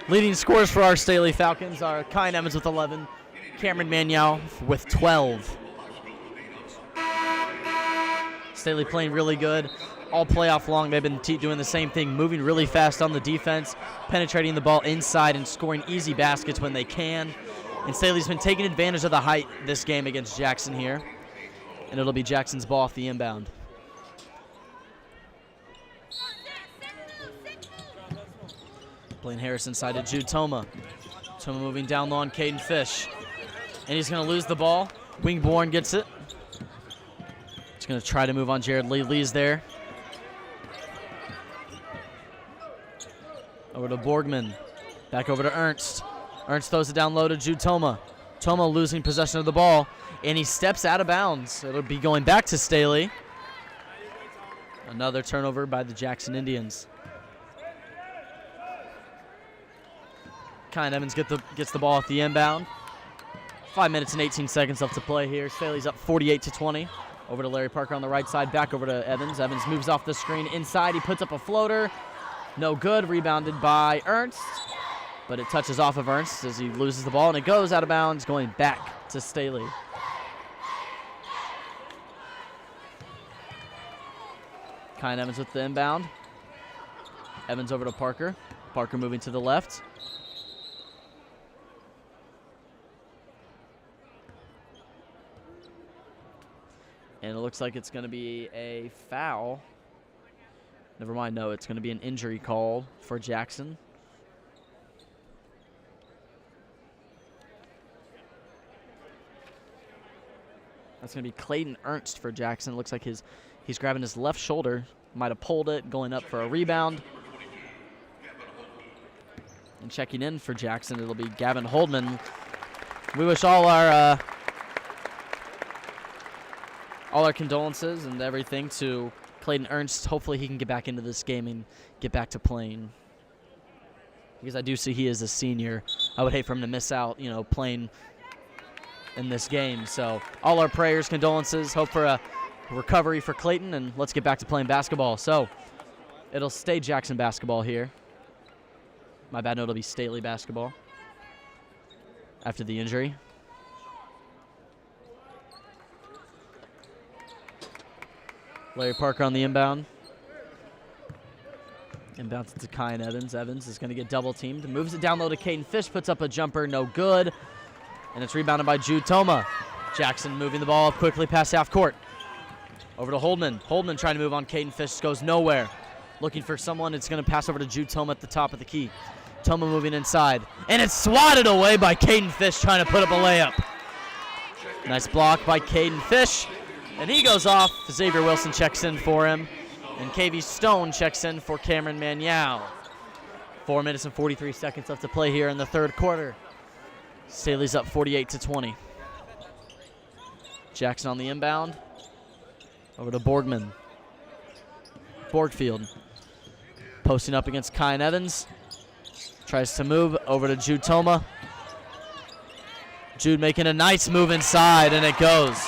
Leading scorers for our Staley Falcons are Kyan Evans with 11, Cameron Maniel with 12. Staley playing really good. All playoff long, they've been doing the same thing, moving really fast on the defense, penetrating the ball inside and scoring easy baskets when they can. And Staley's been taking advantage of the height this game against Jackson here. And it'll be Jackson's ball off the inbound. Blaine Harris inside to Jude Toma. Toma moving down low on Caden Fish. And he's going to lose the ball. Wingborn gets it. He's going to try to move on Jared Lee. Lee's there. Over to Borgman. Back over to Ernst. Ernst throws it down low to Jude Toma. Toma losing possession of the ball. And he steps out of bounds. It'll be going back to Staley. Another turnover by the Jackson Indians. Kyan Evans gets the ball at the inbound. 5 minutes and 18 seconds left to play here. Staley's up 48-20. Over to Larry Parker on the right side, back over to Evans. Evans moves off the screen inside. He puts up a floater. No good. Rebounded by Ernst, but it touches off of Ernst as he loses the ball, and it goes out of bounds, going back to Staley. Kyan Evans with the inbound. Evans over to Parker. Parker moving to the left. And it looks like it's going to be a foul. Never mind, no, it's going to be an injury call for Jackson. That's going to be Clayton Ernst for Jackson. Looks like he's grabbing his left shoulder. Might have pulled it, going up for a rebound. And checking in for Jackson, it'll be Gavin Holdman. We wish all our condolences and everything to Clayton Ernst. Hopefully he can get back into this game and get back to playing. Because I do see he is a senior. I would hate for him to miss out, playing in this game. So all our prayers, condolences, hope for a recovery for Clayton, and let's get back to playing basketball. So it'll stay Jackson basketball here. My bad, no, it'll be Staley basketball after the injury. Larry Parker on the inbound. Inbounds it to Kyan Evans. Evans is going to get double teamed. Moves it down low to Caden Fish. Puts up a jumper. No good. And it's rebounded by Jude Toma. Jackson moving the ball up quickly past half court. Over to Holdman. Holdman trying to move on Caden Fish. Goes nowhere. Looking for someone. It's going to pass over to Jude Toma at the top of the key. Toma moving inside. And it's swatted away by Caden Fish trying to put up a layup. Nice block by Caden Fish. And he goes off. Xavier Wilson checks in for him. And KV Stone checks in for Cameron Maniau. 4 minutes and 43 seconds left to play here in the third quarter. Staley's up 48-20. Jackson on the inbound. Over to Borgman. Borgfield. Posting up against Kyan Evans. Tries to move over to Jude Toma. Jude making a nice move inside, and it goes.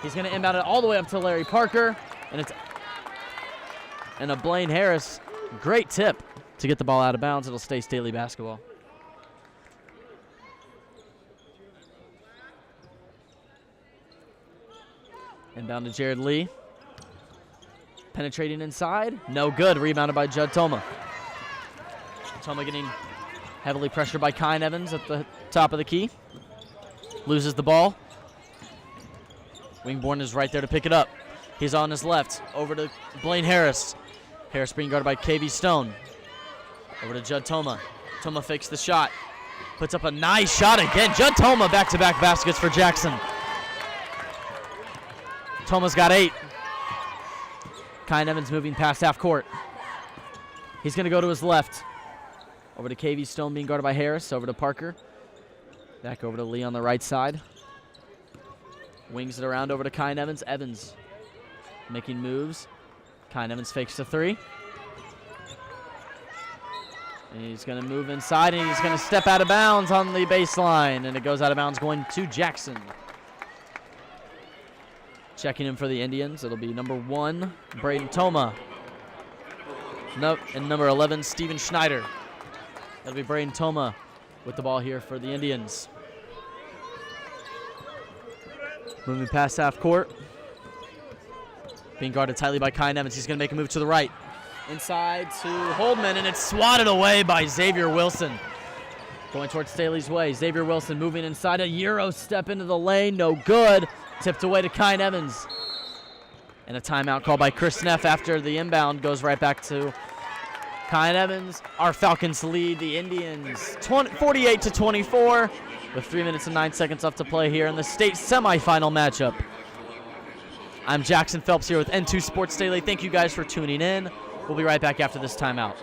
He's going to inbound it all the way up to Larry Parker, and a Blaine Harris. Great tip to get the ball out of bounds. It'll stay Staley basketball. Inbound to Jared Lee. Penetrating inside. No good. Rebounded by Judd Toma. Toma getting heavily pressured by Kyan Evans at the top of the key. Loses the ball. Wingborn is right there to pick it up. He's on his left. Over to Blaine Harris. Harris being guarded by KV Stone. Over to Judd Toma. Toma fakes the shot. Puts up a nice shot again. Judd Toma back-to-back baskets for Jackson. Toma's got 8. Kyan Evans moving past half court. He's going to go to his left. Over to KV Stone being guarded by Harris. Over to Parker. Back over to Lee on the right side. Wings it around over to Kyan Evans. Evans making moves. Kyan Evans fakes the 3. And he's going to move inside, and he's going to step out of bounds on the baseline. And it goes out of bounds going to Jackson. Checking in for the Indians. It'll be number 1, Braden Toma. Nope, and number 11, Steven Schneider. It'll be Braden Toma with the ball here for the Indians. Moving past half court. Being guarded tightly by Kyan Evans. He's going to make a move to the right. Inside to Holdman, and it's swatted away by Xavier Wilson. Going towards Staley's way. Xavier Wilson moving inside. A Euro step into the lane. No good. Tipped away to Kyan Evans. And a timeout called by Chris Neff after the inbound goes right back to Kyan Evans. Our Falcons lead the Indians 48-24 with 3 minutes and 9 seconds left to play here in the state semifinal matchup. I'm Jackson Phelps here with N2 Sports Daily. Thank you guys for tuning in. We'll be right back after this timeout.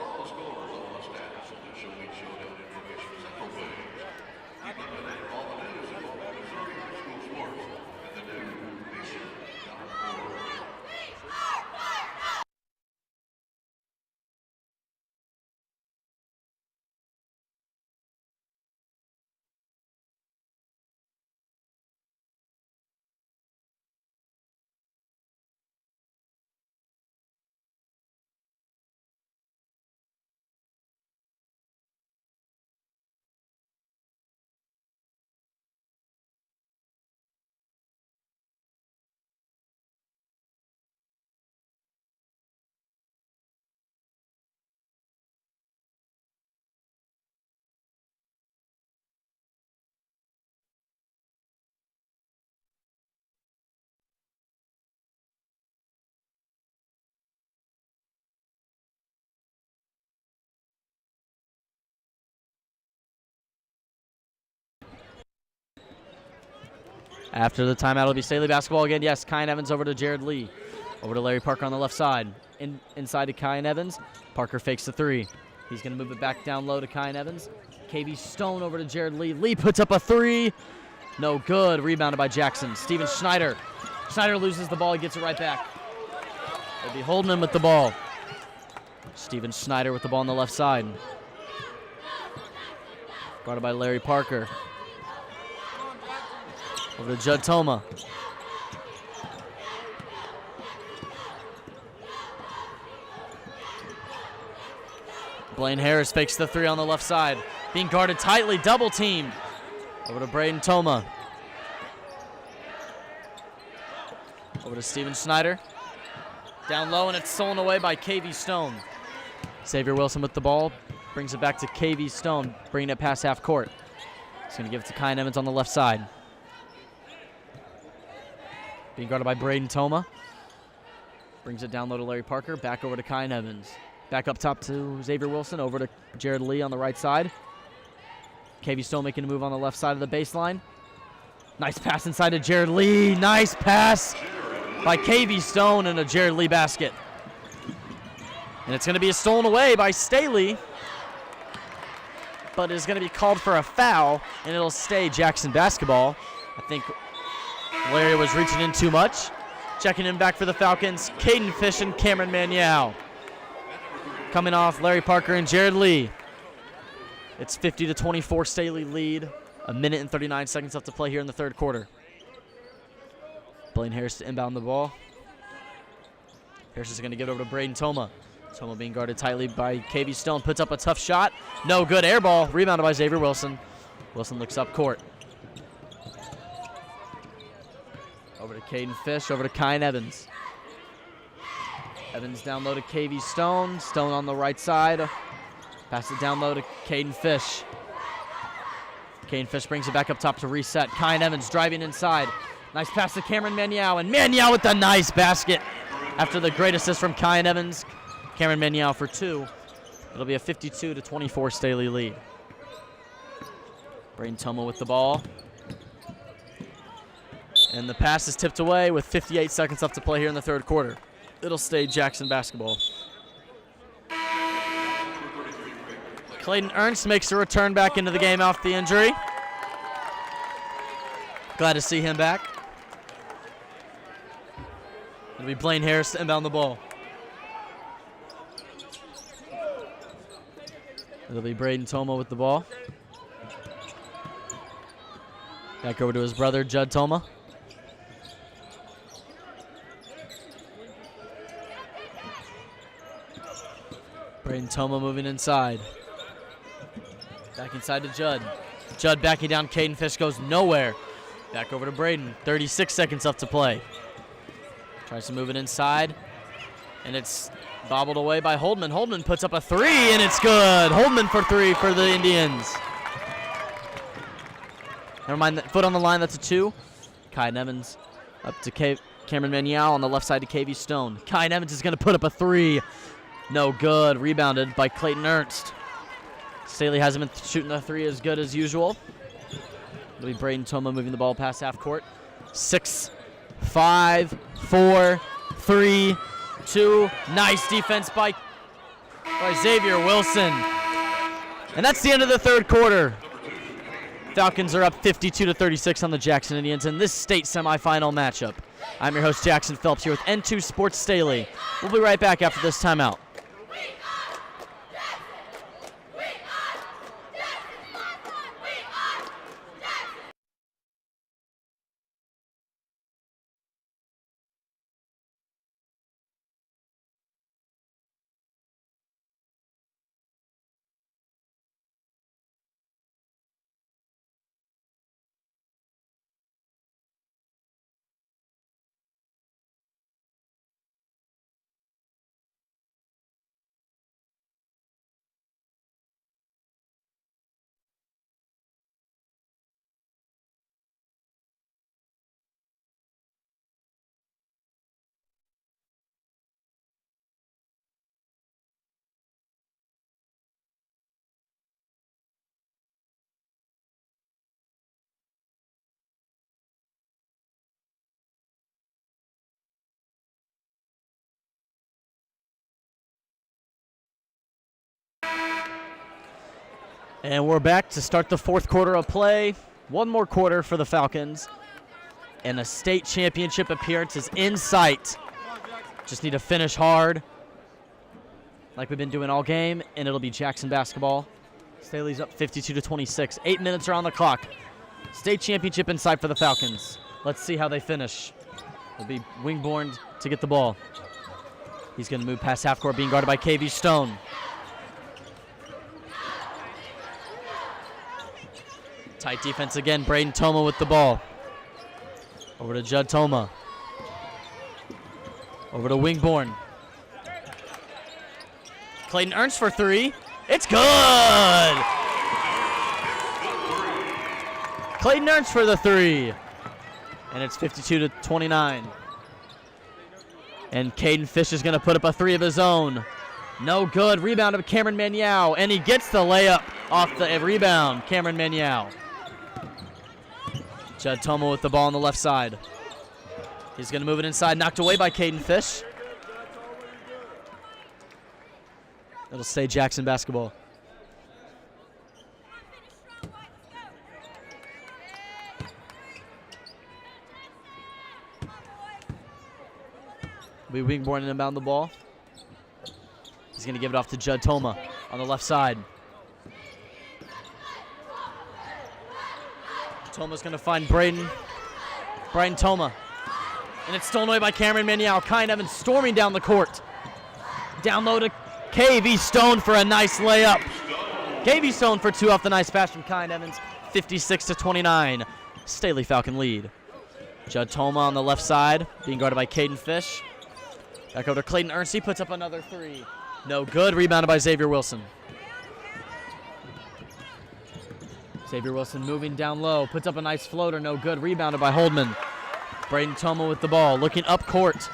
After the timeout, it'll be Staley basketball again. Yes, Kyan Evans over to Jared Lee. Over to Larry Parker on the left side. Inside to Kyan Evans. Parker fakes the three. He's going to move it back down low to Kyan Evans. KV Stone over to Jared Lee. Lee puts up a three. No good. Rebounded by Jackson. Steven Schneider. Schneider loses the ball. He gets it right back. They'll be holding him with the ball. Steven Schneider with the ball on the left side. Guarded by Larry Parker. Over to Judd Toma. Blaine Harris fakes the three on the left side. Being guarded tightly, double teamed. Over to Braden Toma. Over to Steven Schneider. Down low, and it's stolen away by KV Stone. Xavier Wilson with the ball. Brings it back to KV Stone, bringing it past half court. He's going to give it to Kyan Evans on the left side. Being guarded by Braden Toma. Brings it down low to Larry Parker. Back over to Kyan Evans. Back up top to Xavier Wilson. Over to Jared Lee on the right side. KV Stone making a move on the left side of the baseline. Nice pass inside to Jared Lee. Nice pass by KV Stone and a Jared Lee basket. And it's going to be stolen away by Staley. But it's going to be called for a foul, and it'll stay Jackson basketball. I think Larry was reaching in too much. Checking in back for the Falcons, Caden Fish and Cameron Maniau. Coming off Larry Parker and Jared Lee. It's 50-24 Staley lead. A minute and 39 seconds left to play here in the third quarter. Blaine Harris to inbound the ball. Harris is going to give it over to Braden Toma. Toma being guarded tightly by KV Stone. Puts up a tough shot. No good. Air ball. Rebounded by Xavier Wilson. Wilson looks up court. Over to Caden Fish. Over to Kyan Evans. Evans down low to KV Stone. Stone on the right side. Pass it down low to Caden Fish. Caden Fish brings it back up top to reset. Kyan Evans driving inside. Nice pass to Cameron Maniau. And Maniau with a nice basket. After the great assist from Kyan Evans. Cameron Maniau for two. It'll be a 52-24 Staley lead. Braden Toma with the ball. And the pass is tipped away with 58 seconds left to play here in the third quarter. It'll stay Jackson basketball. Clayton Ernst makes a return back into the game off the injury. Glad to see him back. It'll be Blaine Harris to inbound the ball. It'll be Braden Toma with the ball. Back over to his brother, Judd Toma. Braden Toma moving inside. Back inside to Judd. Judd backing down. Caden Fish goes nowhere. Back over to Braden. 36 seconds left to play. Tries to move it inside. And it's bobbled away by Holdman. Holdman puts up a three, and it's good. Holdman for three for the Indians. Never mind, that foot on the line, that's a two. Kyan Evans up to Cameron Maniau on the left side to KV Stone. Kyan Evans is going to put up a three. No good. Rebounded by Clayton Ernst. Staley hasn't been shooting the three as good as usual. It'll be Braden Toma moving the ball past half court. 6, 5, 4, 3, 2. Nice defense by Xavier Wilson. And that's the end of the third quarter. Falcons are up 52-36 on the Jackson Indians in this state semifinal matchup. I'm your host, Jackson Phelps, here with N2 Sports Staley. We'll be right back after this timeout. And we're back to start the fourth quarter of play. One more quarter for the Falcons. And a state championship appearance is in sight. Just need to finish hard like we've been doing all game, and it'll be Jackson basketball. Staley's up 52-26. 8 minutes are on the clock. State championship in sight for the Falcons. Let's see how they finish. It'll be Wingborn to get the ball. He's going to move past half court, being guarded by KV Stone. Tight defense again. Braden Toma with the ball. Over to Judd Toma. Over to Wingborn. Clayton Ernst for three. It's good! Clayton Ernst for the three. And it's 52-29. And Caden Fish is going to put up a three of his own. No good. Rebound of Cameron Maniau. And he gets the layup off the rebound. Cameron Maniau. Judd Toma with the ball on the left side. He's going to move it inside. Knocked away by Caden Fish. It'll stay Jackson basketball. Will be Wingborn inbound the ball. He's going to give it off to Judd Toma on the left side. Toma's going to find Braden Toma. And it's stolen away by Cameron Maniau. Kyan Evans storming down the court. Down low to KV Stone for a nice layup. KV Stone for two off the nice pass from Kyan Evans. 56-29. Staley Falcon lead. Judd Toma on the left side, being guarded by Caden Fish. Back over to Clayton Ernst. He puts up another three. No good. Rebounded by Xavier Wilson. Xavier Wilson moving down low. Puts up a nice floater. No good. Rebounded by Holdman. Braden Toma with the ball. Looking up court.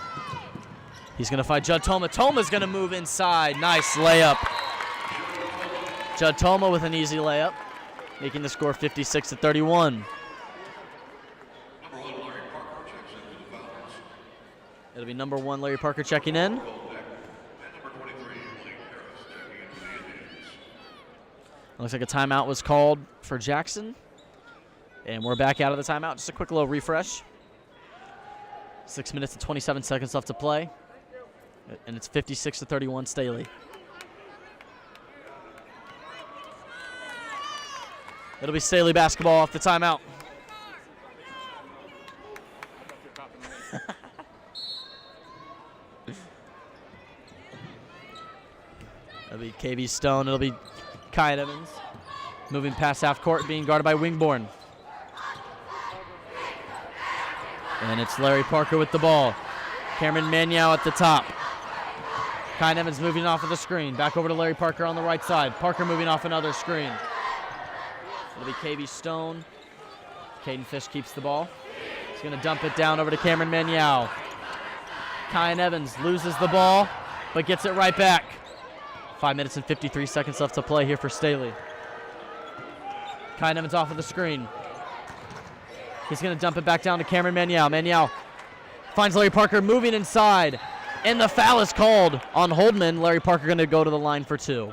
He's going to find Judd Toma. Toma's going to move inside. Nice layup. Judd Toma with an easy layup, making the score 56-31. It'll be number one, Larry Parker checking in. Looks like a timeout was called for Jackson. And we're back out of the timeout. Just a quick little refresh. 6 minutes and 27 seconds left to play. And it's 56-31 Staley. It'll be Staley basketball off the timeout. It'll be KV Stone. It'll be Kyan Evans. Moving past half court, being guarded by Wingborn. And it's Larry Parker with the ball. Cameron Maniau at the top. Kyan Evans moving off of the screen. Back over to Larry Parker on the right side. Parker moving off another screen. It'll be KV Stone. Caden Fish keeps the ball. He's going to dump it down over to Cameron Maniau. Kyan Evans loses the ball, but gets it right back. 5 minutes and 53 seconds left to play here for Staley. Kyan Evans off of the screen. He's going to dump it back down to Cameron Maniau. Maniau finds Larry Parker moving inside. And the foul is called on Holdman. Larry Parker going to go to the line for two.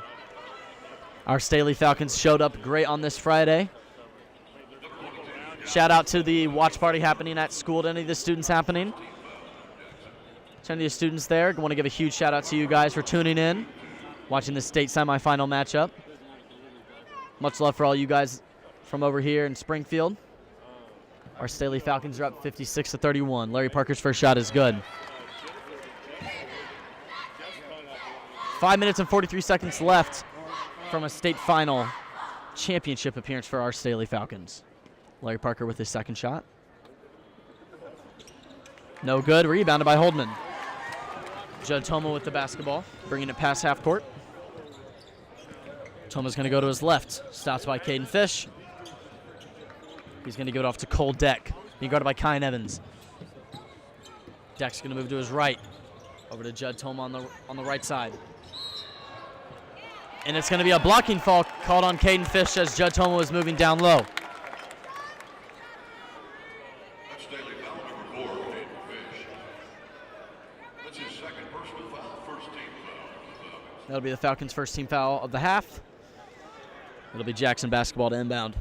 Our Staley Falcons showed up great on this Friday. Shout out to the watch party happening at school to any of the students happening. To any of the students there, I want to give a huge shout out to you guys for tuning in, watching the state semifinal matchup. Much love for all you guys from over here in Springfield. Our Staley Falcons are up 56-31. Larry Parker's first shot is good. 5 minutes and 43 seconds left from a state final championship appearance for our Staley Falcons. Larry Parker with his second shot. No good. Rebounded by Holdman. Judd Toma with the basketball, bringing it past half court. Toma's going to go to his left. Stops by Caden Fish. He's going to give it off to Cole Deck, being guarded by Kyan Evans. Deck's going to move to his right. Over to Judd Toma on the right side. And it's going to be a blocking foul called on Caden Fish as Judd Toma was moving down low. That's Staley foul number 4, Caden Fish. That's his second personal foul, first team foul. That'll be the Falcons' first team foul of the half. It'll be Jackson basketball to inbound.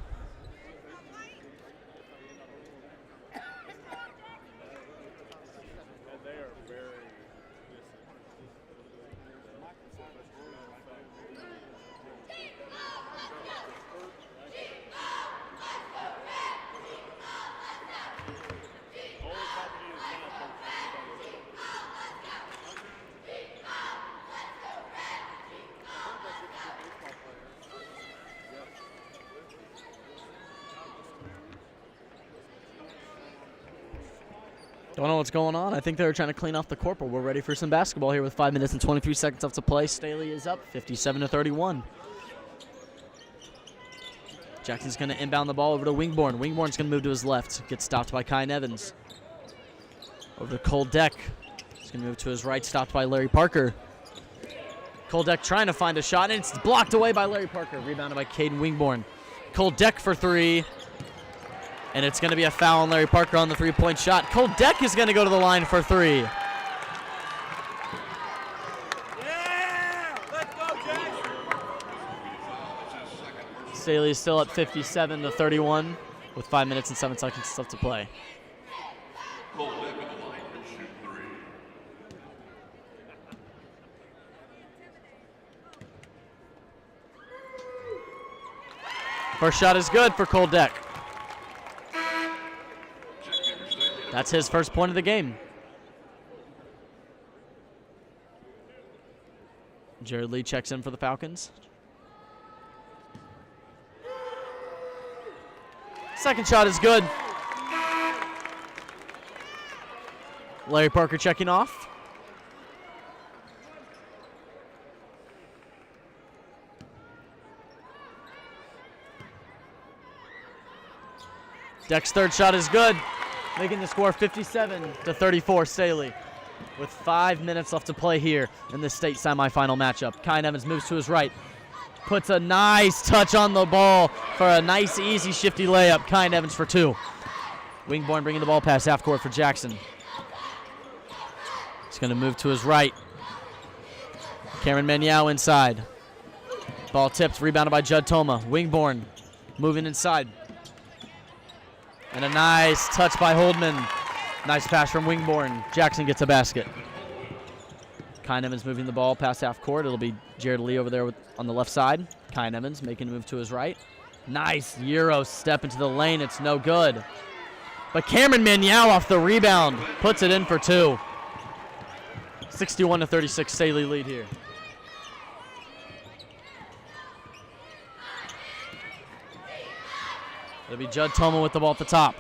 Don't know what's going on. I think they were trying to clean off the court, but we're ready for some basketball here with 5 minutes and 23 seconds left to play. Staley is up 57-31. Jackson's going to inbound the ball over to Wingborn. Wingborn's going to move to his left. Gets stopped by Kyan Evans. Over to Cole Deck. He's going to move to his right, stopped by Larry Parker. Cole Deck trying to find a shot, and it's blocked away by Larry Parker. Rebounded by Caden Wingborn. Cole Deck for three. And it's going to be a foul on Larry Parker on the three-point shot. Cole Deck is going to go to the line for three. Yeah! Let's go, Jackson! Staley is still at 57-31 with 5 minutes and 7 seconds left to play. Cole Deck at the line and shoot three. First shot is good for Cole Deck. That's his first point of the game. Jared Lee checks in for the Falcons. Second shot is good. Larry Parker checking off. Deck's third shot is good, making the score 57-34 Staley. With 5 minutes left to play here in this state semifinal matchup. Kyan Evans moves to his right, puts a nice touch on the ball for a nice, easy, shifty layup. Kyan Evans for two. Wingborn bringing the ball past half court for Jackson. He's going to move to his right. Cameron Maniau inside. Ball tipped, rebounded by Judd Toma. Wingborn moving inside. And a nice touch by Holdman. Nice pass from Wingborn. Jackson gets a basket. Kyan Evans moving the ball past half court. It'll be Jared Lee over there on the left side. Kyan Evans making a move to his right. Nice Euro step into the lane. It's no good. But Cameron Maniau off the rebound puts it in for two. 61-36 Staley lead here. It'll be Judd Toma with the ball at the top.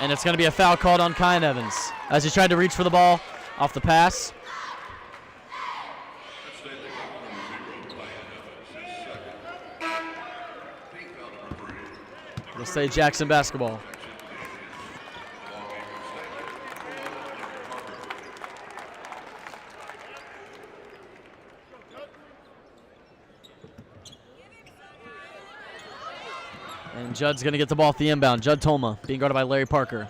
And it's going to be a foul called on Kyan Evans as he tried to reach for the ball off the pass. We'll say Jackson basketball. And Judd's going to get the ball off the inbound. Judd Toma being guarded by Larry Parker.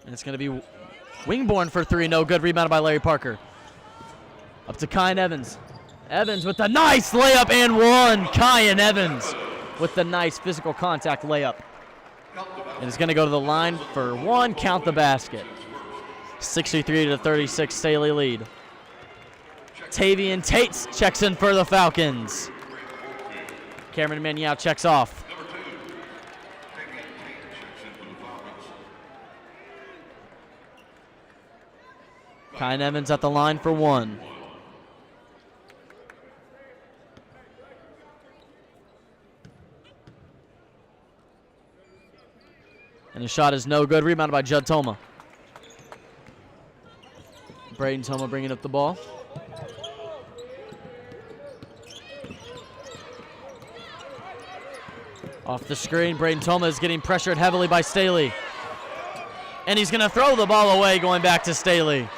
And it's going to be Wingborn for three. No good. Rebounded by Larry Parker. Up to Kyan Evans. Evans with the nice layup and one. Kyan Evans with the nice physical contact layup. And it's going to go to the line for one. Count the basket. 63-36 Staley lead. Tavian Tates checks in for the Falcons. Cameron Maniau checks off. Kyan Evans at the line for one. And the shot is no good. Rebounded by Judd Toma. Braden Toma bringing up the ball. Off the screen, Braden Toma is getting pressured heavily by Staley. And he's going to throw the ball away going back to Staley.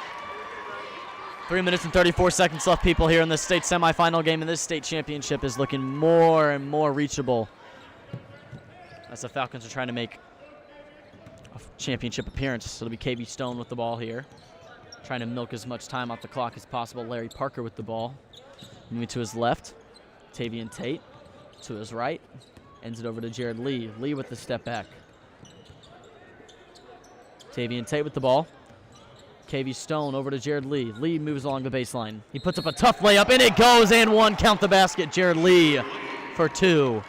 3 minutes and 34 seconds left, people, here in this state semifinal game. And this state championship is looking more and more reachable as the Falcons are trying to make a championship appearance. So it'll be KB Stone with the ball here. trying to milk as much time off the clock as possible. Larry Parker with the ball. Moving to his left. Tavian Tate to his right. Ends it over to Jared Lee. Lee with the step back. Tavian Tate with the ball. KV Stone over to Jared Lee. Lee moves along the baseline. He puts up a tough layup, and it goes, and one. Count the basket. Jared Lee for 2.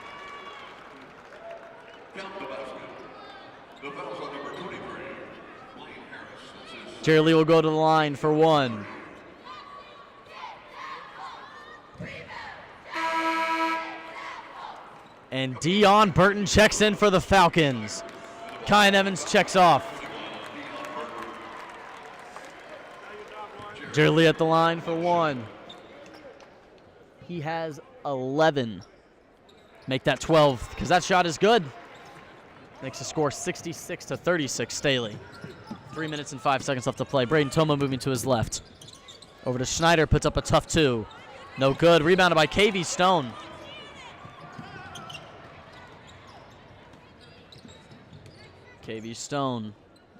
Jared Lee will go to the line for 1. And Dion Burton checks in for the Falcons. Kyan Evans checks off. Jared Lee at the line for 1. He has 11. Make that 12, because that shot is good. Makes the score 66-36 Staley. 3 minutes and 5 seconds left to play. Braden Toma moving to his left. Over to Schneider, puts up a tough 2. No good. Rebounded by KV Stone. KV Stone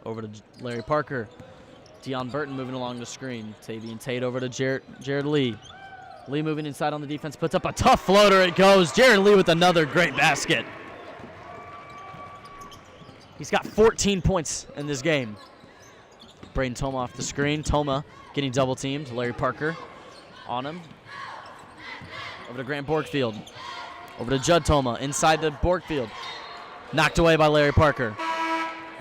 over to Larry Parker. Dion Burton moving along the screen. Tavian Tate over to Jared Lee. Lee moving inside on the defense, puts up a tough floater. It goes. Jared Lee with another great basket. He's got 14 points in this game. Braden Toma off the screen. Toma getting double teamed. Larry Parker on him. Over to Grant Borgfield. Over to Judd Toma inside the Borgfield. Knocked away by Larry Parker.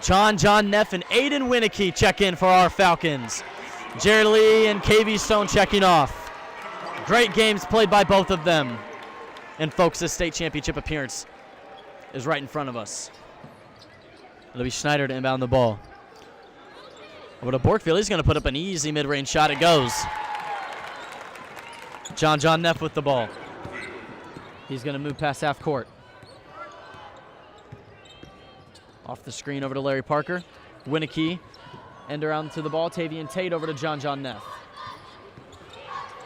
John Neff and Aiden Winicky check in for our Falcons. Jared Lee and KV Stone checking off. Great games played by both of them. And folks, this state championship appearance is right in front of us. It'll be Schneider to inbound the ball. Over to Borgfield. He's going to put up an easy mid-range shot. It goes. John Neff with the ball. He's going to move past half court. Off the screen over to Larry Parker. Winicky. End around to the ball. Tavian Tate over to John Neff.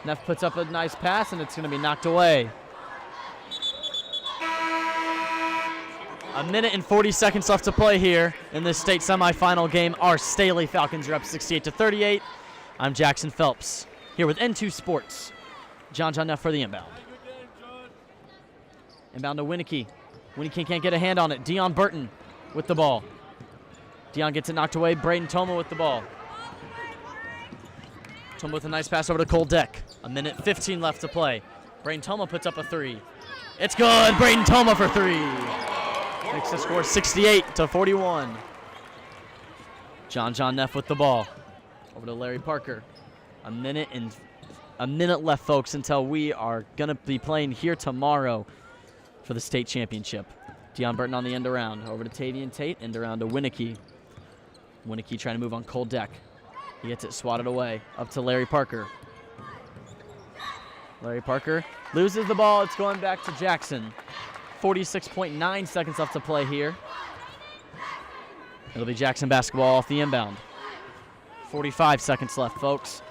Neff puts up a nice pass, and it's going to be knocked away. A minute and 40 seconds left to play here in this state semifinal game. Our Staley Falcons are up 68-38. I'm Jackson Phelps here with N2 Sports. John Neff for the inbound. Inbound to Winicky. Winicky can't get a hand on it. Dion Burton with the ball. Dion gets it knocked away. Braden Toma with the ball. Toma with a nice pass over to Cole Deck. A minute 15 left to play. Braden Toma puts up a 3. It's good. Braden Toma for 3. Makes the score 68-41. John Neff with the ball. Over to Larry Parker. A minute left, folks, until we are going to be playing here tomorrow for the state championship. Dion Burton on the end around. Over to Tavian Tate. End around to Winicky. Winicky trying to move on Cole Deck. He gets it swatted away. Up to Larry Parker. Larry Parker loses the ball. It's going back to Jackson. 46.9 seconds left to play here. It'll be Jackson basketball off the inbound. 45 seconds left, folks.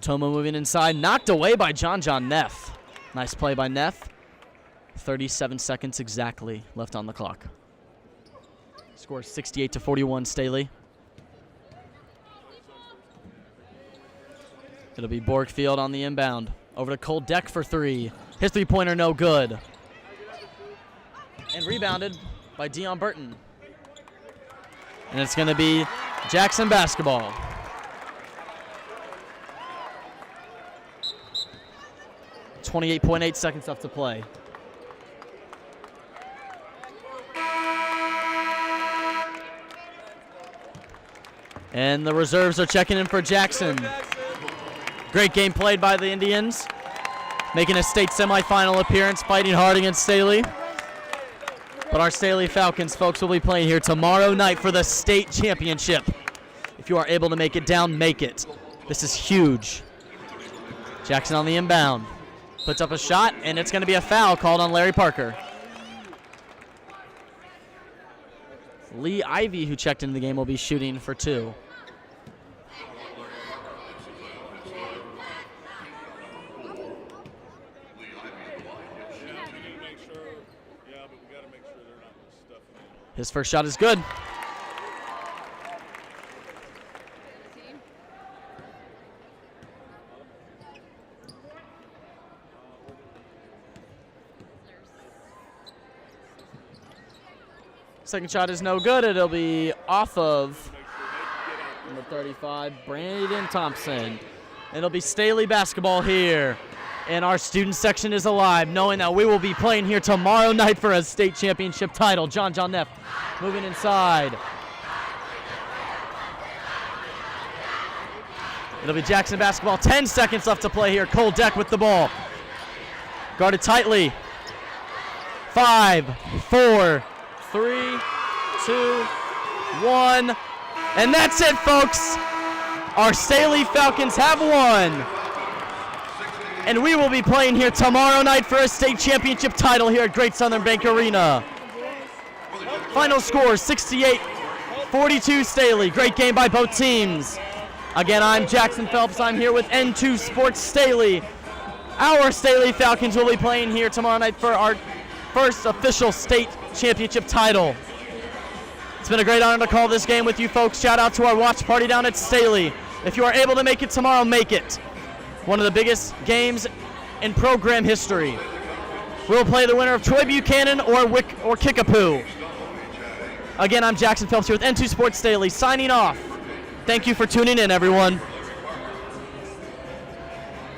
Toma moving inside, knocked away by John Neff. Nice play by Neff. 37 seconds exactly left on the clock. Score 68-41, Staley. It'll be Borgfield on the inbound. Over to Cole Deck for 3. His three-pointer no good. And rebounded by Dion Burton. And it's going to be Jackson basketball. .8 seconds left to play. And the reserves are checking in for Jackson. Great game played by the Indians, making a state semifinal appearance, fighting hard against Staley. But our Staley Falcons, folks, will be playing here tomorrow night for the state championship. If you are able to make it down, make it. This is huge. Jackson on the inbound. Puts up a shot, and it's going to be a foul called on Larry Parker. Lee Ivy, who checked into the game, will be shooting for 2. His first shot is good. Second shot is no good. It'll be off of number 35, Brandon Thompson. It'll be Staley basketball here. And our student section is alive, knowing that we will be playing here tomorrow night for a state championship title. John Neff moving inside. It'll be Jackson basketball. 10 seconds left to play here. Cole Deck with the ball. Guarded tightly. 5, 4, 3, 2, 1. And that's it, folks. Our Staley Falcons have won. And we will be playing here tomorrow night for a state championship title here at Great Southern Bank Arena. Final score, 68-42 Staley. Great game by both teams. Again, I'm Jackson Phelps. I'm here with N2 Sports Staley. Our Staley Falcons will be playing here tomorrow night for our first official state championship title. It's been a great honor to call this game with you folks. Shout out to our watch party down at Staley. If you are able to make it tomorrow, make it. One of the biggest games in program history. We'll play the winner of Troy Buchanan or Kickapoo. Again, I'm Jackson Phelps here with N2 Sports Staley signing off. Thank you for tuning in, everyone.